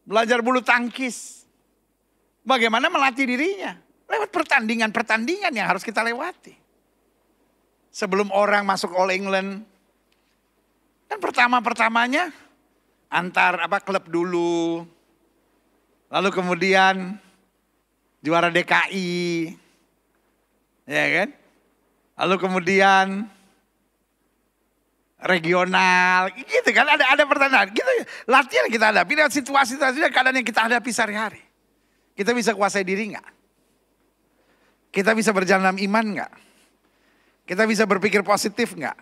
belajar bulu tangkis. Bagaimana melatih dirinya? Lewat pertandingan-pertandingan yang harus kita lewati. Sebelum orang masuk All England, kan pertama-pertamanya antar klub dulu. Lalu kemudian juara DKI. Ya kan? Lalu kemudian regional, gitu kan, ada pertandingan. Gitu, latihan kita hadapi lewat situasi-situasi dan keadaan yang kita hadapi sehari-hari. Kita bisa kuasai diri enggak? Kita bisa berjalan dalam iman enggak? Kita bisa berpikir positif enggak?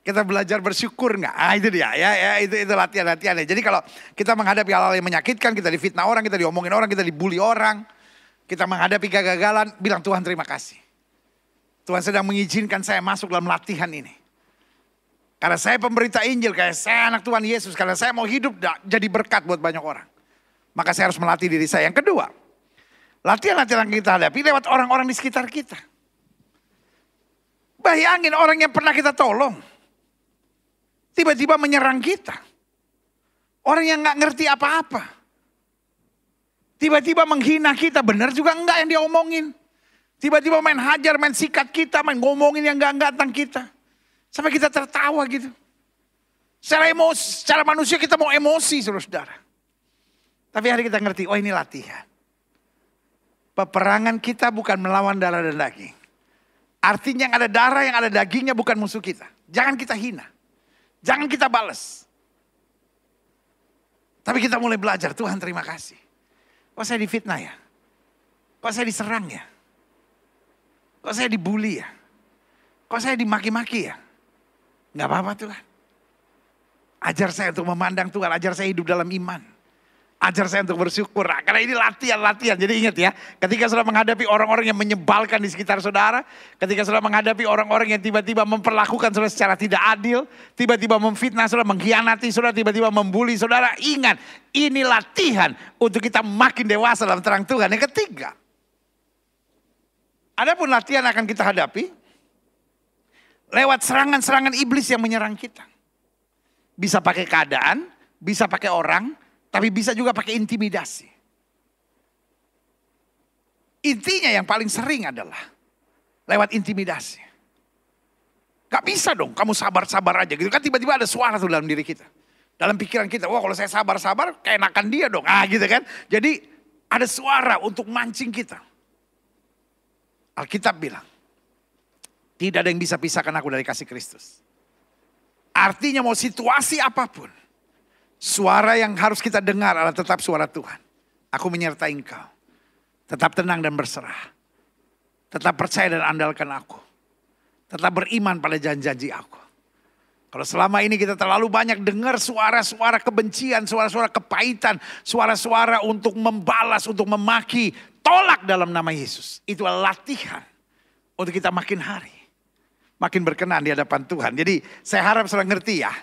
Kita belajar bersyukur enggak? Itu dia, ya itu latihan-latihannya. Jadi kalau kita menghadapi hal-hal yang menyakitkan, kita difitnah orang, kita diomongin orang, kita dibully orang, kita menghadapi kegagalan, bilang Tuhan terima kasih. Tuhan sedang mengizinkan saya masuk dalam latihan ini. Karena saya pemberita Injil, karena saya anak Tuhan Yesus, karena saya mau hidup jadi berkat buat banyak orang. Maka saya harus melatih diri saya. Yang kedua, latihan-latihan yang kita hadapi lewat orang-orang di sekitar kita. Bayangin orang yang pernah kita tolong, tiba-tiba menyerang kita. Orang yang gak ngerti apa-apa. Tiba-tiba menghina kita, benar juga enggak yang dia omongin. Tiba-tiba main hajar, main sikat kita, main ngomongin yang enggak tentang kita. Sampai kita tertawa gitu. Secara manusia kita mau emosi saudara-saudara. Tapi hari kita ngerti, oh ini latihan. Peperangan kita bukan melawan darah dan daging. Artinya yang ada darah, yang ada dagingnya bukan musuh kita. Jangan kita hina. Jangan kita balas. Tapi kita mulai belajar, Tuhan terima kasih. Kok saya difitnah ya? Kok saya diserang ya? Kok saya dibully ya? Kok saya dimaki-maki ya? Gak apa-apa Tuhan. Ajar saya untuk memandang Tuhan, ajar saya hidup dalam iman. Ajar saya untuk bersyukur. Nah, karena ini latihan. Jadi ingat ya, ketika saudara menghadapi orang-orang yang menyebalkan di sekitar saudara, ketika saudara menghadapi orang-orang yang tiba-tiba memperlakukan saudara secara tidak adil, tiba-tiba memfitnah saudara, mengkhianati saudara, tiba-tiba membuli saudara, ingat, ini latihan untuk kita makin dewasa dalam terang Tuhan. Yang ketiga, adapun latihan akan kita hadapi lewat serangan-serangan iblis yang menyerang kita. Bisa pakai keadaan, bisa pakai orang, tapi bisa juga pakai intimidasi. Intinya yang paling sering adalah lewat intimidasi. Gak bisa dong kamu sabar-sabar aja gitu. Kan tiba-tiba ada suara tuh dalam diri kita. Dalam pikiran kita, wah kalau saya sabar-sabar keenakan dia dong. Gitu kan. Jadi ada suara untuk mancing kita. Alkitab bilang, tidak ada yang bisa pisahkan aku dari kasih Kristus. Artinya mau situasi apapun. Suara yang harus kita dengar adalah tetap suara Tuhan. Aku menyertai engkau. Tetap tenang dan berserah. Tetap percaya dan andalkan aku. Tetap beriman pada janji-janji aku. Kalau selama ini kita terlalu banyak dengar suara-suara kebencian, suara-suara kepahitan, suara-suara untuk membalas, untuk memaki. Tolak dalam nama Yesus. Itu adalah latihan untuk kita makin hari. Makin berkenan di hadapan Tuhan. Jadi saya harap saudara ngerti ya.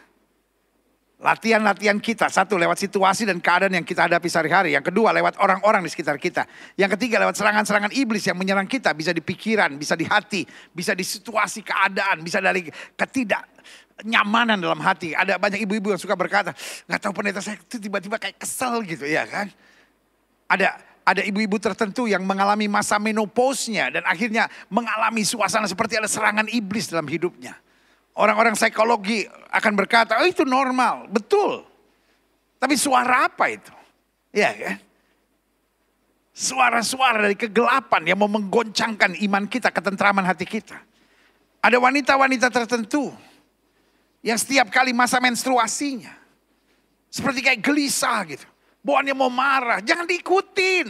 Latihan-latihan kita, satu lewat situasi dan keadaan yang kita hadapi sehari-hari. Yang kedua lewat orang-orang di sekitar kita. Yang ketiga lewat serangan-serangan iblis yang menyerang kita. Bisa di pikiran, bisa di hati, bisa di situasi keadaan, bisa dari ketidaknyamanan dalam hati. Ada banyak ibu-ibu yang suka berkata, gak tahu pendeta saya itu tiba-tiba kayak kesel gitu ya kan. Ada ibu-ibu tertentu yang mengalami masa menopause-nya dan akhirnya mengalami suasana seperti ada serangan iblis dalam hidupnya. Orang-orang psikologi akan berkata, oh itu normal, betul. Tapi suara apa itu? Ya kan? Suara-suara dari kegelapan yang mau menggoncangkan iman kita, ketentraman hati kita. Ada wanita-wanita tertentu yang setiap kali masa menstruasinya seperti kayak gelisah gitu. Bawaannya mau marah, jangan diikutin.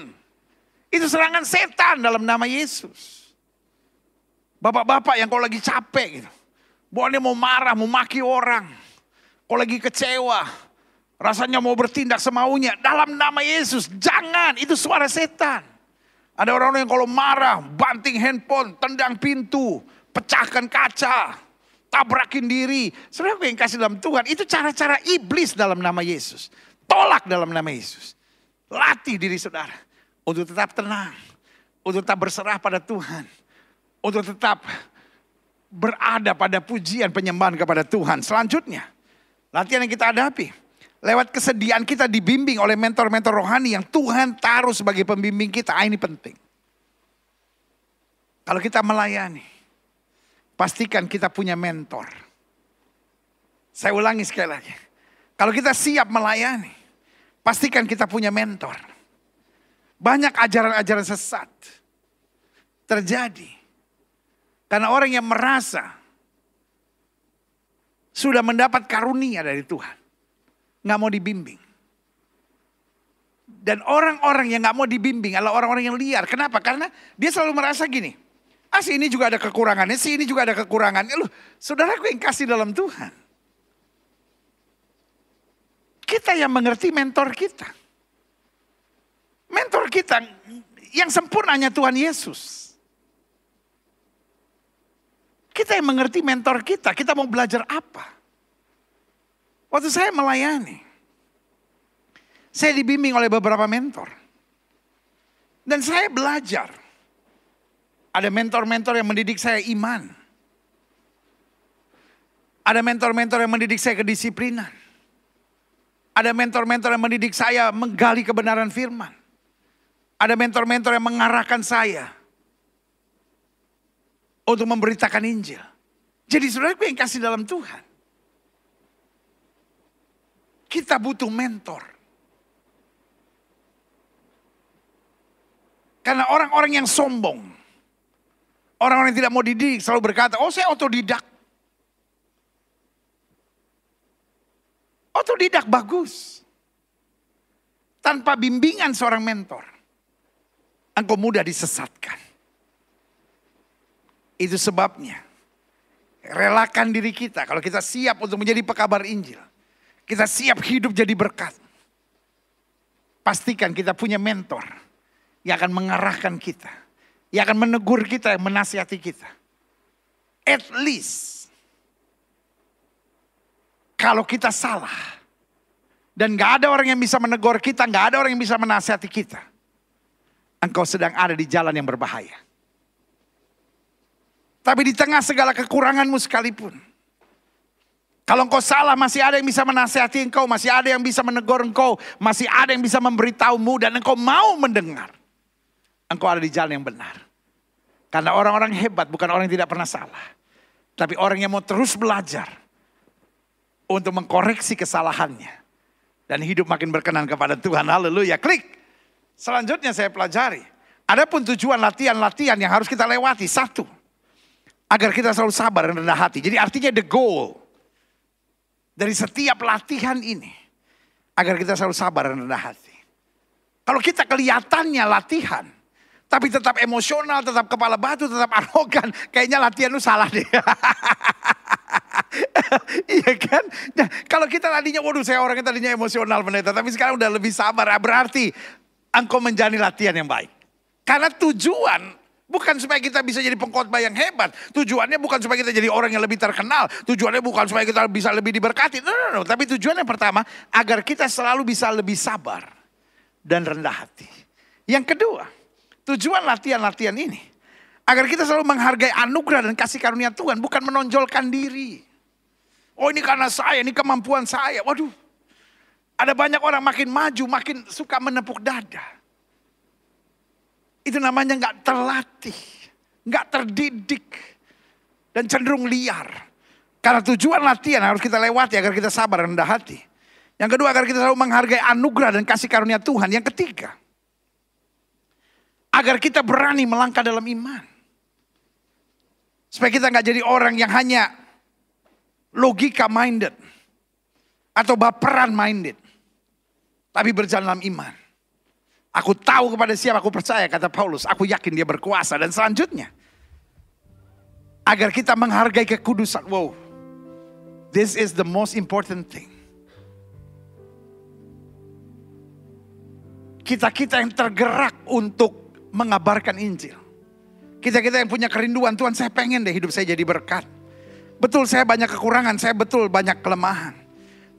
Itu serangan setan dalam nama Yesus. Bapak-bapak yang kalau lagi capek gitu. Bawaannya mau marah, mau maki orang. Kalau lagi kecewa, rasanya mau bertindak semaunya. Dalam nama Yesus, jangan. Itu suara setan. Ada orang-orang yang kalau marah, banting handphone, tendang pintu, pecahkan kaca, tabrakin diri. Saudara yang kasih dalam Tuhan, itu cara-cara iblis dalam nama Yesus. Tolak dalam nama Yesus. Latih diri saudara untuk tetap tenang, untuk tetap berserah pada Tuhan, untuk tetap berada pada pujian penyembahan kepada Tuhan. Selanjutnya, latihan yang kita hadapi, lewat kesediaan kita dibimbing oleh mentor-mentor rohani yang Tuhan taruh sebagai pembimbing kita. Ini penting. Kalau kita melayani, pastikan kita punya mentor. Saya ulangi sekali lagi. Kalau kita siap melayani, pastikan kita punya mentor. Banyak ajaran-ajaran sesat terjadi karena orang yang merasa sudah mendapat karunia dari Tuhan, nggak mau dibimbing. Dan orang-orang yang nggak mau dibimbing adalah orang-orang yang liar. Kenapa? Karena dia selalu merasa gini, si ini juga ada kekurangannya, si ini juga ada kekurangannya. Loh, saudaraku yang kasih dalam Tuhan, kita yang mengerti mentor kita. Mentor kita yang sempurnanya Tuhan Yesus. Kita yang mengerti mentor kita. Kita mau belajar apa? Waktu saya melayani, saya dibimbing oleh beberapa mentor. Dan saya belajar. Ada mentor-mentor yang mendidik saya iman. Ada mentor-mentor yang mendidik saya kedisiplinan. Ada mentor-mentor yang mendidik saya menggali kebenaran firman. Ada mentor-mentor yang mengarahkan saya untuk memberitakan Injil. Jadi saudaraku yang kasih dalam Tuhan, kita butuh mentor. Karena orang-orang yang sombong, orang-orang yang tidak mau dididik selalu berkata, oh saya otodidak. Otodidak bagus. Tanpa bimbingan seorang mentor, engkau mudah disesatkan. Itu sebabnya, relakan diri kita. Kalau kita siap untuk menjadi pekabar Injil, kita siap hidup jadi berkat, pastikan kita punya mentor yang akan mengarahkan kita, yang akan menegur kita, yang menasihati kita. At least, kalau kita salah, dan gak ada orang yang bisa menegur kita, gak ada orang yang bisa menasihati kita, engkau sedang ada di jalan yang berbahaya. Tapi di tengah segala kekuranganmu sekalipun, kalau engkau salah masih ada yang bisa menasihati engkau, masih ada yang bisa menegur engkau, masih ada yang bisa memberitahumu dan engkau mau mendengar. Engkau ada di jalan yang benar. Karena orang-orang hebat bukan orang yang tidak pernah salah, tapi orang yang mau terus belajar untuk mengkoreksi kesalahannya dan hidup makin berkenan kepada Tuhan. Haleluya. Klik. Selanjutnya saya pelajari. Adapun tujuan latihan-latihan yang harus kita lewati. Satu, agar kita selalu sabar dan rendah hati. Jadi artinya the goal dari setiap latihan ini, agar kita selalu sabar dan rendah hati. Kalau kita kelihatannya latihan, tapi tetap emosional, tetap kepala batu, tetap arogan, kayaknya latihan lu salah deh. Iya kan? Nah, kalau kita tadinya, waduh saya orangnya tadinya emosional pendeta, tapi sekarang udah lebih sabar, berarti engkau menjalani latihan yang baik. Karena tujuan bukan supaya kita bisa jadi pengkhotbah yang hebat. Tujuannya bukan supaya kita jadi orang yang lebih terkenal. Tujuannya bukan supaya kita bisa lebih diberkati. No. Tapi tujuan yang pertama, agar kita selalu bisa lebih sabar dan rendah hati. Yang kedua, tujuan latihan-latihan ini, agar kita selalu menghargai anugerah dan kasih karunia Tuhan. Bukan menonjolkan diri. Oh ini karena saya, ini kemampuan saya. Waduh, ada banyak orang makin maju, makin suka menepuk dada. Itu namanya gak terlatih, gak terdidik, dan cenderung liar. Karena tujuan latihan harus kita lewati agar kita sabar dan rendah hati. Yang kedua, agar kita selalu menghargai anugerah dan kasih karunia Tuhan. Yang ketiga, agar kita berani melangkah dalam iman. Supaya kita gak jadi orang yang hanya logika minded atau baperan minded, tapi berjalan dalam iman. Aku tahu kepada siapa aku percaya, kata Paulus. Aku yakin dia berkuasa. Dan selanjutnya, agar kita menghargai kekudusan. Wow, this is the most important thing. Kita-kita yang tergerak untuk mengabarkan Injil. Kita-kita yang punya kerinduan, Tuhan saya pengen deh hidup saya jadi berkat. Betul saya banyak kekurangan, saya betul banyak kelemahan.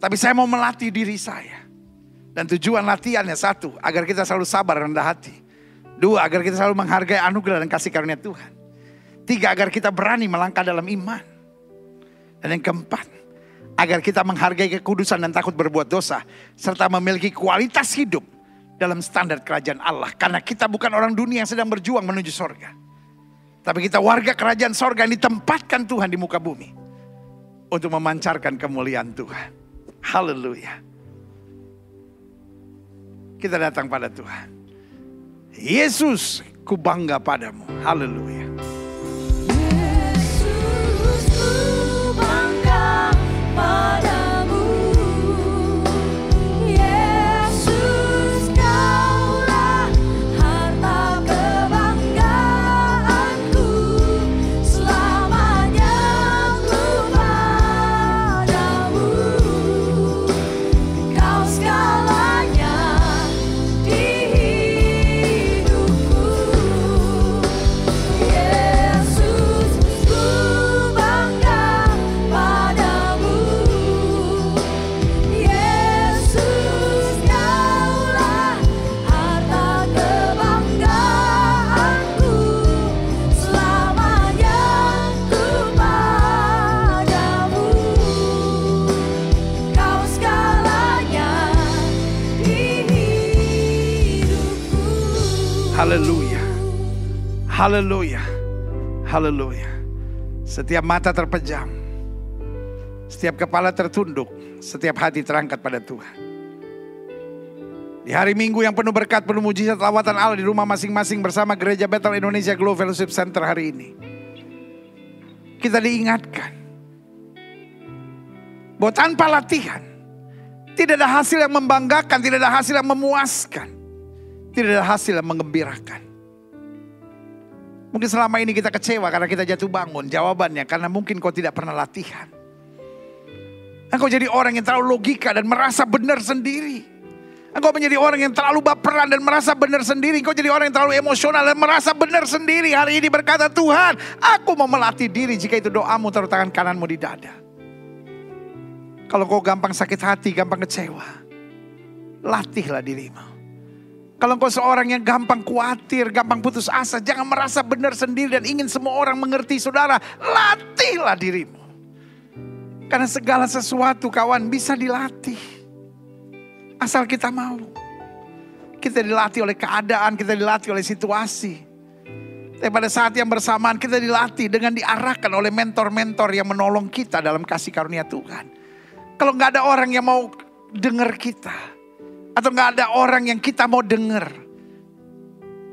Tapi saya mau melatih diri saya. Dan tujuan latihannya satu, agar kita selalu sabar dan rendah hati. Dua, agar kita selalu menghargai anugerah dan kasih karunia Tuhan. Tiga, agar kita berani melangkah dalam iman. Dan yang keempat, agar kita menghargai kekudusan dan takut berbuat dosa. Serta memiliki kualitas hidup dalam standar kerajaan Allah. Karena kita bukan orang dunia yang sedang berjuang menuju sorga. Tapi kita warga kerajaan sorga yang ditempatkan Tuhan di muka bumi. Untuk memancarkan kemuliaan Tuhan. Haleluya. Kita datang pada Tuhan. Yesus, ku bangga padamu. Haleluya. Yesus, ku bangga padamu. Yesus, kaulah harta kebanggaanku. Selamanya ku padamu. Kau segalanya di hidupku. Yesus, ku bangga padamu. Yesus, kaulah harta kebanggaanku. Selamanya ku padamu. Kau segalanya di hidupku. Haleluya. Haleluya. Haleluya. Setiap mata terpejam. Setiap kepala tertunduk. Setiap hati terangkat pada Tuhan. Di hari Minggu yang penuh berkat, penuh mujizat lawatan Allah di rumah masing-masing bersama Gereja Bethel Indonesia Glow Fellowship Center hari ini. Kita diingatkan bahwa tanpa latihan tidak ada hasil yang membanggakan, tidak ada hasil yang memuaskan, tidak ada hasil yang menggembirakan. Mungkin selama ini kita kecewa karena kita jatuh bangun. Jawabannya karena mungkin kau tidak pernah latihan. Engkau jadi orang yang terlalu logika dan merasa benar sendiri. Engkau menjadi orang yang terlalu baperan dan merasa benar sendiri. Engkau jadi orang yang terlalu emosional dan merasa benar sendiri. Hari ini berkata, Tuhan, aku mau melatih diri. Jika itu doamu, taruh tangan kananmu di dada. Kalau kau gampang sakit hati, gampang kecewa, latihlah dirimu. Kalau engkau seorang yang gampang khawatir, gampang putus asa, jangan merasa benar sendiri dan ingin semua orang mengerti saudara. Latihlah dirimu. Karena segala sesuatu kawan bisa dilatih. Asal kita mau. Kita dilatih oleh keadaan, kita dilatih oleh situasi. Tapi pada saat yang bersamaan kita dilatih dengan diarahkan oleh mentor-mentor yang menolong kita dalam kasih karunia Tuhan. Kalau gak ada orang yang mau dengar kita. Atau gak ada orang yang kita mau dengar.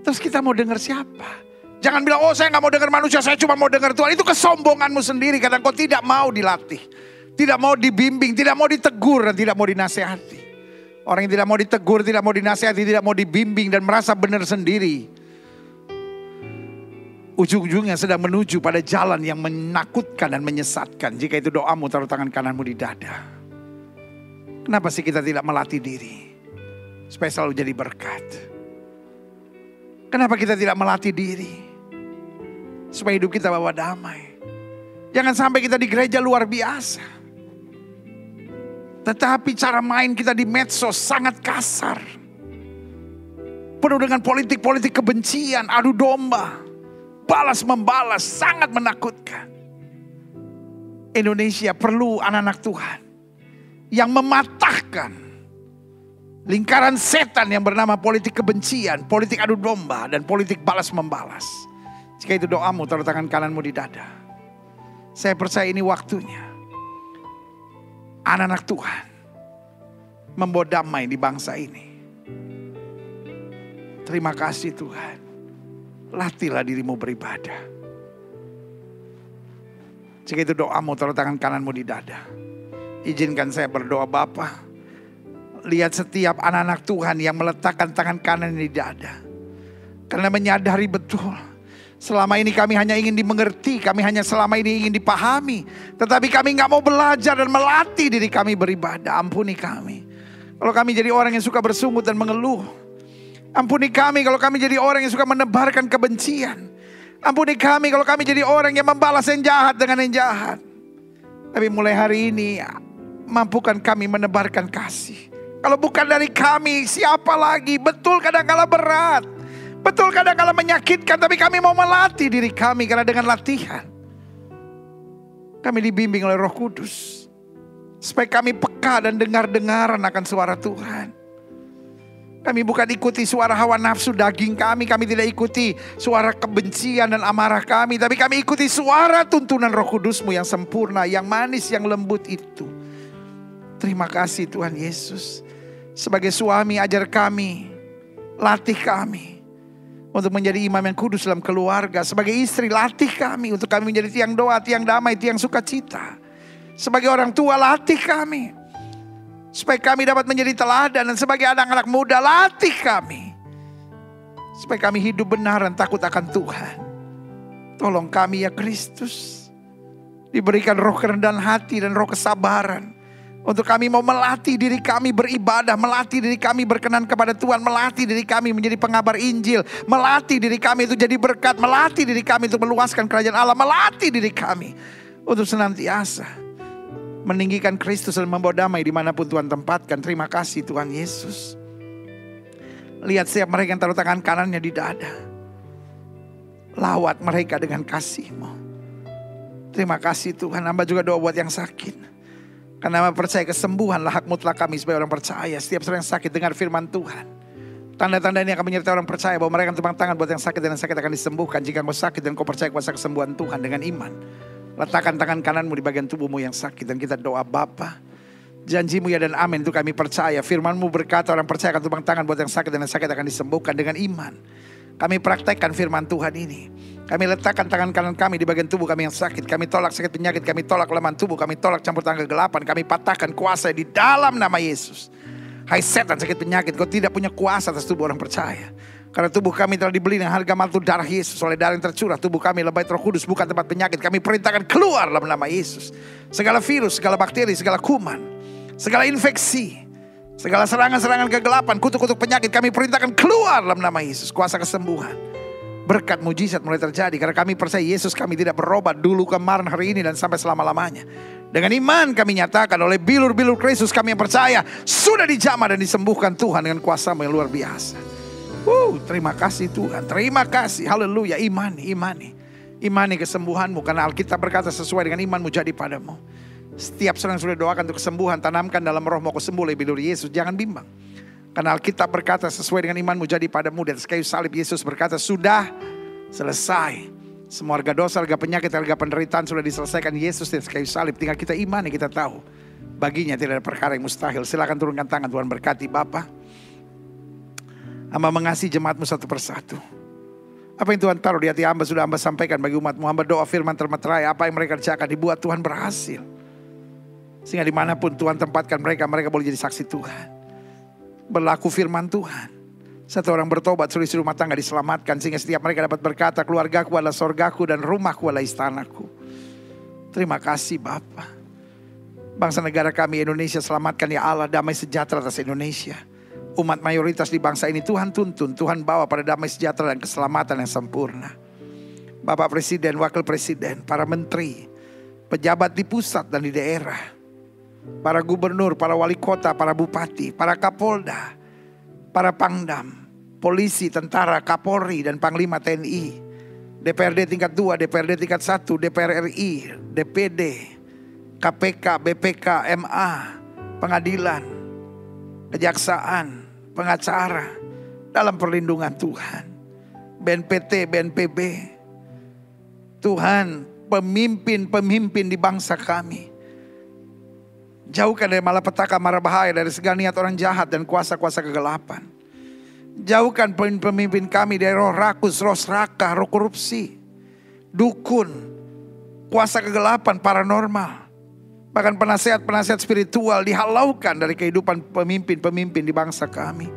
Terus kita mau dengar siapa? Jangan bilang, oh saya gak mau dengar manusia, saya cuma mau dengar Tuhan. Itu kesombonganmu sendiri karena kau tidak mau dilatih. Tidak mau dibimbing, tidak mau ditegur dan tidak mau dinasehati. Orang yang tidak mau ditegur, tidak mau dinasehati, tidak mau dibimbing dan merasa benar sendiri. Ujung-ujungnya sedang menuju pada jalan yang menakutkan dan menyesatkan. Jika itu doamu, taruh tangan kananmu di dada. Kenapa sih kita tidak melatih diri? Supaya selalu jadi berkat. Kenapa kita tidak melatih diri? Supaya hidup kita bawa damai. Jangan sampai kita di gereja luar biasa. Tetapi cara main kita di medsos sangat kasar. Penuh dengan politik-politik kebencian, adu domba. Balas membalas, sangat menakutkan. Indonesia perlu anak-anak Tuhan. Yang mematahkan lingkaran setan yang bernama politik kebencian, politik adu domba, dan politik balas membalas. Jika itu doamu, taruh tangan kananmu di dada. Saya percaya ini waktunya. Anak-anak Tuhan membawa damai di bangsa ini. Terima kasih Tuhan. Latihlah dirimu beribadah. Jika itu doamu, taruh tangan kananmu di dada. Izinkan saya berdoa Bapa. Lihat setiap anak-anak Tuhan yang meletakkan tangan kanan di dada. Karena menyadari betul. Selama ini kami hanya ingin dimengerti. Kami hanya selama ini ingin dipahami. Tetapi kami gak mau belajar dan melatih diri kami beribadah. Ampuni kami. Kalau kami jadi orang yang suka bersungut dan mengeluh. Ampuni kami kalau kami jadi orang yang suka menebarkan kebencian. Ampuni kami kalau kami jadi orang yang membalas yang jahat dengan yang jahat. Tapi mulai hari ini mampukan kami menebarkan kasih, Kalau bukan dari kami, siapa lagi? Betul kadang-kala berat. Betul kadang-kala menyakitkan, tapi kami mau melatih diri kami. Karena dengan latihan, kami dibimbing oleh Roh Kudus. Supaya kami peka dan dengar-dengaran akan suara Tuhan. Kami bukan ikuti suara hawa nafsu daging kami. Kami tidak ikuti suara kebencian dan amarah kami. Tapi kami ikuti suara tuntunan Roh Kudus-Mu yang sempurna, yang manis, yang lembut itu. Terima kasih Tuhan Yesus. Sebagai suami ajar kami, latih kami untuk menjadi imam yang kudus dalam keluarga. Sebagai istri latih kami untuk kami menjadi tiang doa, tiang damai, tiang sukacita. Sebagai orang tua latih kami supaya kami dapat menjadi teladan. Dan sebagai anak-anak muda latih kami supaya kami hidup benar dan takut akan Tuhan. Tolong kami ya Kristus, diberikan roh kerendahan hati dan roh kesabaran. Untuk kami mau melatih diri kami beribadah, melatih diri kami berkenan kepada Tuhan, melatih diri kami menjadi pengabar Injil, melatih diri kami untuk jadi berkat, melatih diri kami untuk meluaskan kerajaan Allah, melatih diri kami untuk senantiasa meninggikan Kristus dan membawa damai dimanapun Tuhan tempatkan. Terima kasih Tuhan Yesus. Lihat setiap mereka yang taruh tangan kanannya di dada. Lawat mereka dengan kasih-Mu. Terima kasih Tuhan. Hamba juga doa buat yang sakit. Karena hamba percaya kesembuhanlah hak mutlak kami sebagai orang percaya. Setiap orang yang sakit dengar firman Tuhan. Tanda-tanda ini akan menyertai orang percaya bahwa mereka akan tepang tangan buat yang sakit dan yang sakit akan disembuhkan. Jika engkau sakit dan kau percaya kuasa kesembuhan Tuhan dengan iman, letakkan tangan kananmu di bagian tubuhmu yang sakit. Dan kita doa Bapa, janji-Mu ya dan amin itu kami percaya. Firman-Mu berkata orang percaya akan tepang tangan buat yang sakit dan yang sakit akan disembuhkan dengan iman. Kami praktekkan firman Tuhan ini. Kami letakkan tangan kanan kami di bagian tubuh kami yang sakit. Kami tolak sakit penyakit, kami tolak kelemahan tubuh, kami tolak campur tangan kegelapan. Kami patahkan kuasa di dalam nama Yesus. Hai setan sakit penyakit, kau tidak punya kuasa atas tubuh orang percaya. Karena tubuh kami telah dibeli dengan harga mahal darah Yesus. Oleh darah yang tercurah tubuh kami lebay Roh Kudus, bukan tempat penyakit. Kami perintahkan keluar dalam nama Yesus. Segala virus, segala bakteri, segala kuman, segala infeksi, segala serangan-serangan kegelapan, kutuk-kutuk penyakit, kami perintahkan keluar dalam nama Yesus. Kuasa kesembuhan, berkat mujizat mulai terjadi. Karena kami percaya Yesus kami tidak berobat dulu, kemarin, hari ini, dan sampai selama-lamanya. Dengan iman kami nyatakan oleh bilur-bilur Kristus kami yang percaya sudah dijamah dan disembuhkan Tuhan dengan kuasa-Mu yang luar biasa. Terima kasih Tuhan, terima kasih, haleluya. Imani kesembuhan-Mu. Karena Alkitab berkata sesuai dengan iman-Mu jadi padamu. Setiap seorang yang sudah doakan untuk kesembuhan, tanamkan dalam roh mau kesembuh oleh bilur Yesus. Jangan bimbang. Karena Alkitab berkata sesuai dengan imanmu jadi padamu. Di atas kayu salib Yesus berkata sudah selesai. Semua harga dosa, harga penyakit, harga penderitaan sudah diselesaikan Yesus di atas kayu salib. Tinggal kita imani, kita tahu baginya tidak ada perkara yang mustahil. Silakan turunkan tangan, Tuhan berkati Bapa. Hamba mengasihi jemaat-Mu satu persatu. Apa yang Tuhan taruh di hati hamba sudah hamba sampaikan bagi umat-Mu. Hamba doa firman termeterai, apa yang mereka kerjakan dibuat Tuhan berhasil. Sehingga dimanapun Tuhan tempatkan mereka, mereka boleh jadi saksi Tuhan. Berlaku firman Tuhan. Satu orang bertobat, seluruh rumah tangga diselamatkan. Sehingga setiap mereka dapat berkata, keluargaku adalah sorgaku dan rumahku adalah istanaku. Terima kasih Bapa. Bangsa negara kami Indonesia selamatkan ya Allah, damai sejahtera atas Indonesia. Umat mayoritas di bangsa ini Tuhan tuntun, Tuhan bawa pada damai sejahtera dan keselamatan yang sempurna. Bapak Presiden, Wakil Presiden, para menteri, pejabat di pusat dan di daerah, para gubernur, para wali kota, para bupati, para kapolda, para pangdam, polisi, tentara, kapolri, dan panglima TNI, DPRD tingkat 2, DPRD tingkat 1, DPR RI, DPD, KPK, BPK, MA, pengadilan, kejaksaan, pengacara, dalam perlindungan Tuhan. BNPT, BNPB, Tuhan, pemimpin-pemimpin di bangsa kami. Jauhkan dari malapetaka, mara bahaya, dari segala niat orang jahat dan kuasa-kuasa kegelapan. Jauhkan pemimpin kami dari roh rakus, roh serakah, roh korupsi, dukun, kuasa kegelapan, paranormal. Bahkan penasihat-penasihat spiritual dihalaukan dari kehidupan pemimpin-pemimpin di bangsa kami.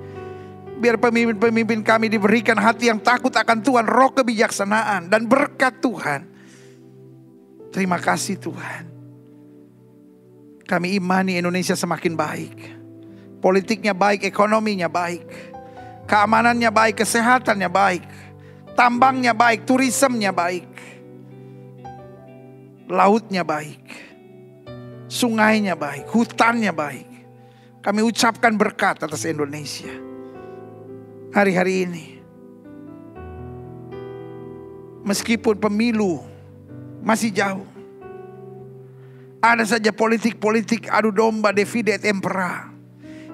Biar pemimpin-pemimpin kami diberikan hati yang takut akan Tuhan, roh kebijaksanaan dan berkat Tuhan. Terima kasih Tuhan. Kami imani Indonesia semakin baik. Politiknya baik, ekonominya baik, keamanannya baik, kesehatannya baik, tambangnya baik, turismenya baik, lautnya baik, sungainya baik, hutannya baik, Kami ucapkan berkat atas Indonesia. Hari-hari ini. Meskipun pemilu masih jauh. Ada saja politik-politik adu domba divide et impera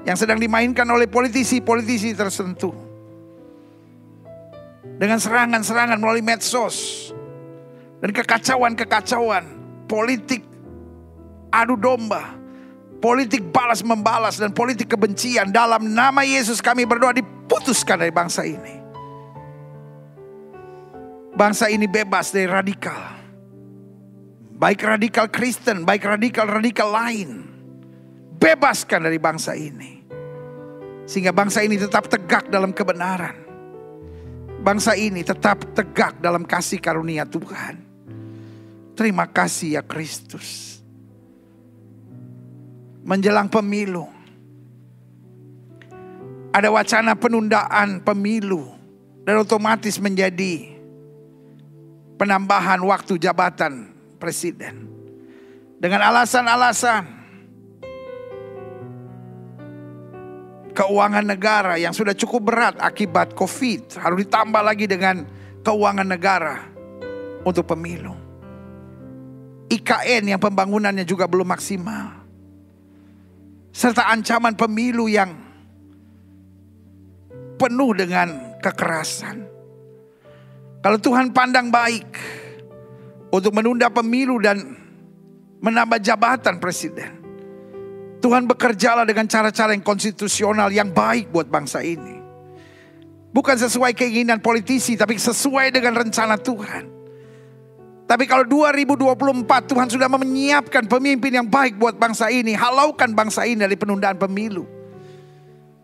yang sedang dimainkan oleh politisi-politisi tertentu. Dengan serangan-serangan melalui medsos. Dan kekacauan-kekacauan. Politik adu domba. Politik balas-membalas dan politik kebencian. Dalam nama Yesus kami berdoa diputuskan dari bangsa ini. Bangsa ini bebas dari radikal. Baik radikal Kristen, baik radikal-radikal lain. Bebaskan dari bangsa ini. Sehingga bangsa ini tetap tegak dalam kebenaran. Bangsa ini tetap tegak dalam kasih karunia Tuhan. Terima kasih ya Kristus. Menjelang pemilu. Ada wacana penundaan pemilu. Dan otomatis menjadi penambahan waktu jabatan presiden. Dengan alasan-alasan keuangan negara yang sudah cukup berat akibat COVID. Harus ditambah lagi dengan keuangan negara untuk pemilu. IKN yang pembangunannya juga belum maksimal. Serta ancaman pemilu yang penuh dengan kekerasan. Kalau Tuhan pandang baik untuk menunda pemilu dan menambah jabatan presiden, Tuhan bekerjalah dengan cara-cara yang konstitusional yang baik buat bangsa ini. Bukan sesuai keinginan politisi, tapi sesuai dengan rencana Tuhan. Tapi kalau 2024 Tuhan sudah menyiapkan pemimpin yang baik buat bangsa ini, halaukan bangsa ini dari penundaan pemilu.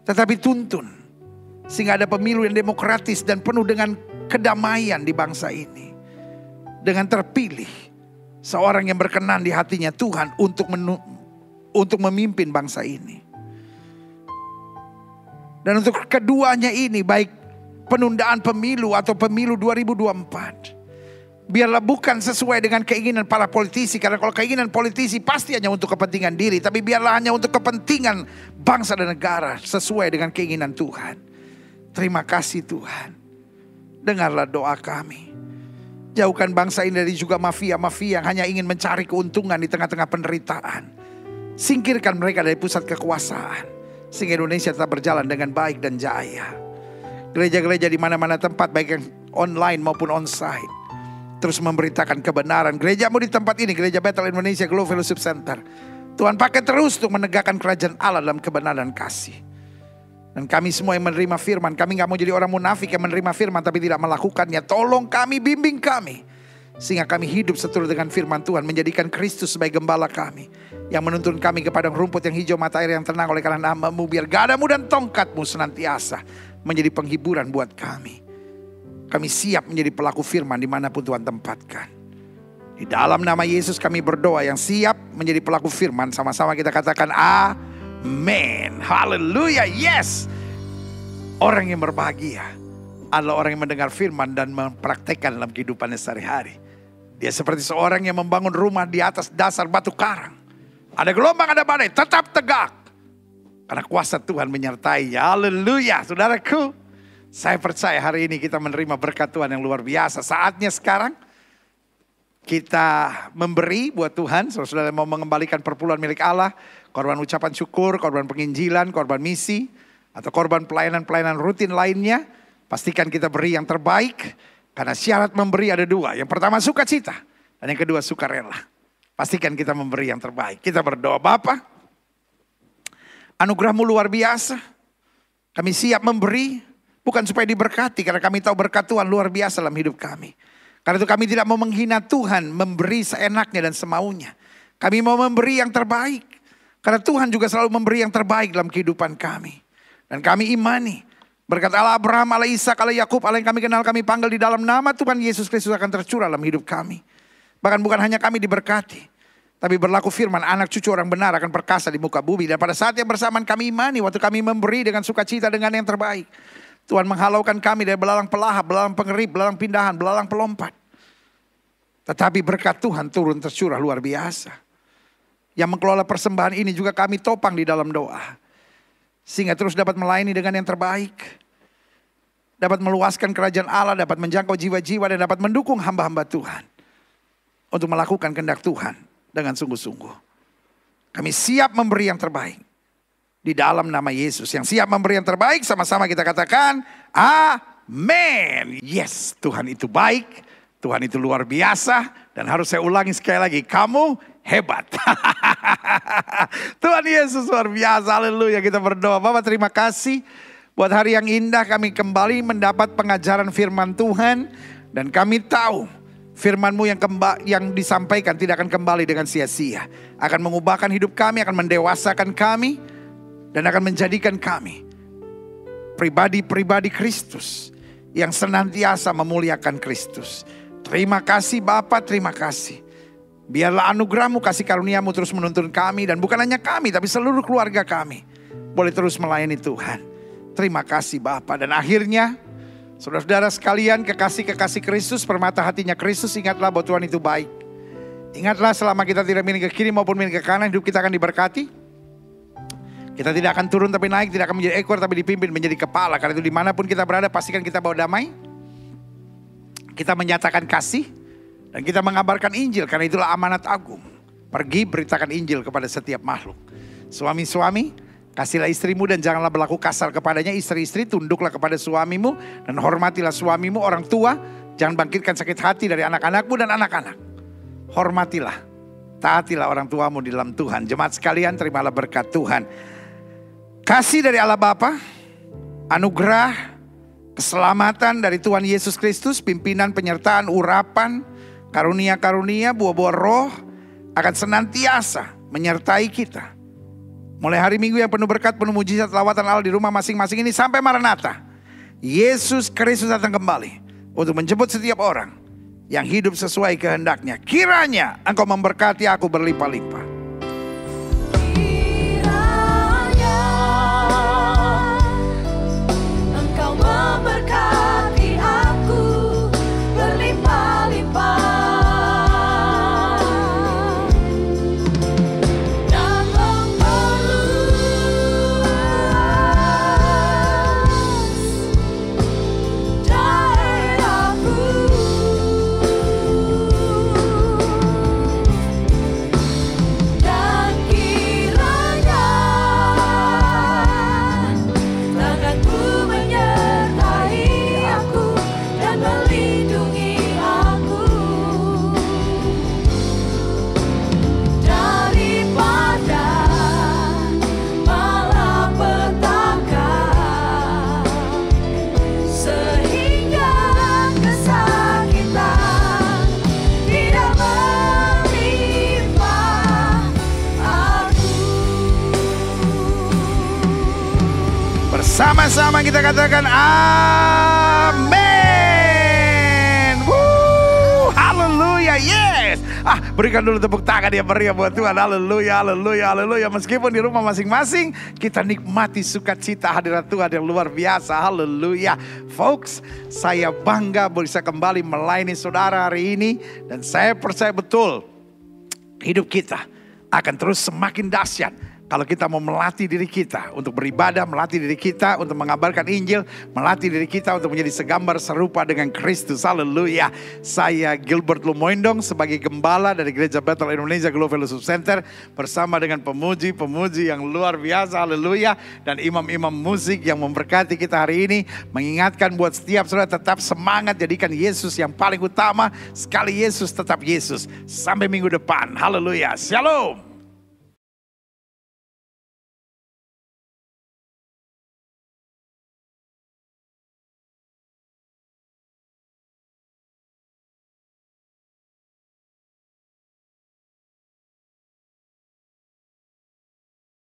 Tetapi tuntun sehingga ada pemilu yang demokratis dan penuh dengan kedamaian di bangsa ini. Dengan terpilih seorang yang berkenan di hatinya Tuhan untuk memimpin bangsa ini. Dan untuk keduanya ini, baik penundaan pemilu atau pemilu 2024, biarlah bukan sesuai dengan keinginan para politisi. Karena kalau keinginan politisi pasti hanya untuk kepentingan diri. Tapi biarlah hanya untuk kepentingan bangsa dan negara, sesuai dengan keinginan Tuhan. Terima kasih Tuhan. Dengarlah doa kami. Jauhkan bangsa ini dari juga mafia-mafia yang hanya ingin mencari keuntungan di tengah-tengah penderitaan. Singkirkan mereka dari pusat kekuasaan, sehingga Indonesia tetap berjalan dengan baik dan jaya. Gereja-gereja di mana-mana tempat, baik yang online maupun onsite, terus memberitakan kebenaran. Gerejamu di tempat ini, Gereja Bethel Indonesia Glow Fellowship Center, Tuhan pakai terus untuk menegakkan kerajaan Allah dalam kebenaran dan kasih. Dan kami semua yang menerima firman, kami gak mau jadi orang munafik yang menerima firman tapi tidak melakukannya. Tolong kami, bimbing kami, sehingga kami hidup seturut dengan firman Tuhan, menjadikan Kristus sebagai gembala kami, yang menuntun kami ke padang rumput yang hijau, mata air yang tenang oleh karena nama-Mu. Biar gadamu dan tongkat-Mu senantiasa menjadi penghiburan buat kami. Kami siap menjadi pelaku firman dimanapun Tuhan tempatkan. Di dalam nama Yesus kami berdoa, yang siap menjadi pelaku firman. Sama-sama kita katakan amin. Haleluya. Yes. Orang yang berbahagia adalah orang yang mendengar firman dan mempraktekkan dalam kehidupannya sehari-hari. Dia seperti seorang yang membangun rumah di atas dasar batu karang. Ada gelombang, ada badai, tetap tegak. Karena kuasa Tuhan menyertai. Haleluya. Saudaraku, saya percaya hari ini kita menerima berkat Tuhan yang luar biasa. Saatnya sekarang kita memberi buat Tuhan. Saudara mau mengembalikan perpuluhan milik Allah, korban ucapan syukur, korban penginjilan, korban misi, atau korban pelayanan-pelayanan rutin lainnya, pastikan kita beri yang terbaik. Karena syarat memberi ada dua. Yang pertama sukacita, dan yang kedua sukarela. Pastikan kita memberi yang terbaik. Kita berdoa, Bapa, anugerah-Mu luar biasa. Kami siap memberi, bukan supaya diberkati, karena kami tahu berkat Tuhan luar biasa dalam hidup kami. Karena itu kami tidak mau menghina Tuhan, memberi seenaknya dan semaunya. Kami mau memberi yang terbaik. Karena Tuhan juga selalu memberi yang terbaik dalam kehidupan kami. Dan kami imani, berkat Allah Abraham, Allah Ishak, Allah Yakub, Allah yang kami kenal, kami panggil di dalam nama Tuhan Yesus Kristus akan tercurah dalam hidup kami. Bahkan bukan hanya kami diberkati, tapi berlaku firman, anak cucu orang benar akan perkasa di muka bumi. Dan pada saat yang bersamaan kami imani, waktu kami memberi dengan sukacita dengan yang terbaik, Tuhan menghalaukan kami dari belalang pelahap, belalang pengerip, belalang pindahan, belalang pelompat. Tetapi berkat Tuhan turun tercurah luar biasa. Yang mengelola persembahan ini juga kami topang di dalam doa. Sehingga terus dapat melayani dengan yang terbaik. Dapat meluaskan kerajaan Allah, dapat menjangkau jiwa-jiwa dan dapat mendukung hamba-hamba Tuhan. Untuk melakukan kehendak Tuhan dengan sungguh-sungguh. Kami siap memberi yang terbaik. Di dalam nama Yesus. Yang siap memberi yang terbaik, sama-sama kita katakan amin. Yes, Tuhan itu baik. Tuhan itu luar biasa. Dan harus saya ulangi sekali lagi, kamu hebat. Tuhan Yesus luar biasa, haleluya. Kita berdoa. Bapak terima kasih buat hari yang indah, kami kembali mendapat pengajaran firman Tuhan. Dan kami tahu firman-Mu yang disampaikan tidak akan kembali dengan sia-sia. Akan mengubahkan hidup kami, akan mendewasakan kami. Dan akan menjadikan kami pribadi-pribadi Kristus yang senantiasa memuliakan Kristus. Terima kasih Bapa, terima kasih. Biarlah anugerah-Mu, kasih karunia-Mu terus menuntun kami. Dan bukan hanya kami, tapi seluruh keluarga kami boleh terus melayani Tuhan. Terima kasih Bapa. Dan akhirnya, saudara-saudara sekalian, kekasih-kekasih Kristus, permata hatinya Kristus, ingatlah bahwa Tuhan itu baik. Ingatlah selama kita tidak miring ke kiri maupun miring ke kanan, hidup kita akan diberkati. Kita tidak akan turun tapi naik, tidak akan menjadi ekor tapi dipimpin menjadi kepala. Karena itu dimanapun kita berada, pastikan kita bawa damai. Kita menyatakan kasih. Dan kita mengabarkan Injil, karena itulah amanat agung. Pergi beritakan Injil kepada setiap makhluk. Suami-suami, kasihlah istrimu dan janganlah berlaku kasar kepadanya. Istri-istri, tunduklah kepada suamimu dan hormatilah suamimu. Orang tua, jangan bangkitkan sakit hati dari anak-anakmu dan anak-anak. Hormatilah, taatilah orang tuamu di dalam Tuhan. Jemaat sekalian, terimalah berkat Tuhan. Kasih dari Allah Bapa, anugerah, keselamatan dari Tuhan Yesus Kristus, pimpinan, penyertaan, urapan, karunia-karunia, buah-buah roh akan senantiasa menyertai kita. Mulai hari Minggu yang penuh berkat, penuh mujizat, lawatan Allah di rumah masing-masing ini sampai Maranatha. Yesus Kristus datang kembali untuk menjemput setiap orang yang hidup sesuai kehendaknya. Kiranya Engkau memberkati aku berlimpah-limpah. Memberkati aku berlimpah-limpah dan memperluas daerahku, dan kiranya tanganku menyertai aku dan melindungi aku daripada malapetaka, sehingga kesakitan tidak menimpa aku. Bersama-sama kita katakan amin. Haleluya, yes. Berikan dulu tepuk tangan yang meriah buat Tuhan. Haleluya, haleluya, haleluya. Meskipun di rumah masing-masing, kita nikmati sukacita hadirat Tuhan yang luar biasa. Haleluya. Folks, saya bangga bisa kembali melayani saudara hari ini. Dan saya percaya betul, hidup kita akan terus semakin dahsyat kalau kita mau melatih diri kita untuk beribadah, melatih diri kita untuk mengabarkan Injil, melatih diri kita untuk menjadi segambar serupa dengan Kristus. Haleluya. Saya Gilbert Lumoindong sebagai gembala dari Gereja Bethel Indonesia Global Fellowship Center bersama dengan pemuji-pemuji yang luar biasa. Haleluya. Dan imam-imam musik yang memberkati kita hari ini, mengingatkan buat setiap saudara tetap semangat, jadikan Yesus yang paling utama. Sekali Yesus tetap Yesus. Sampai minggu depan. Haleluya. Shalom.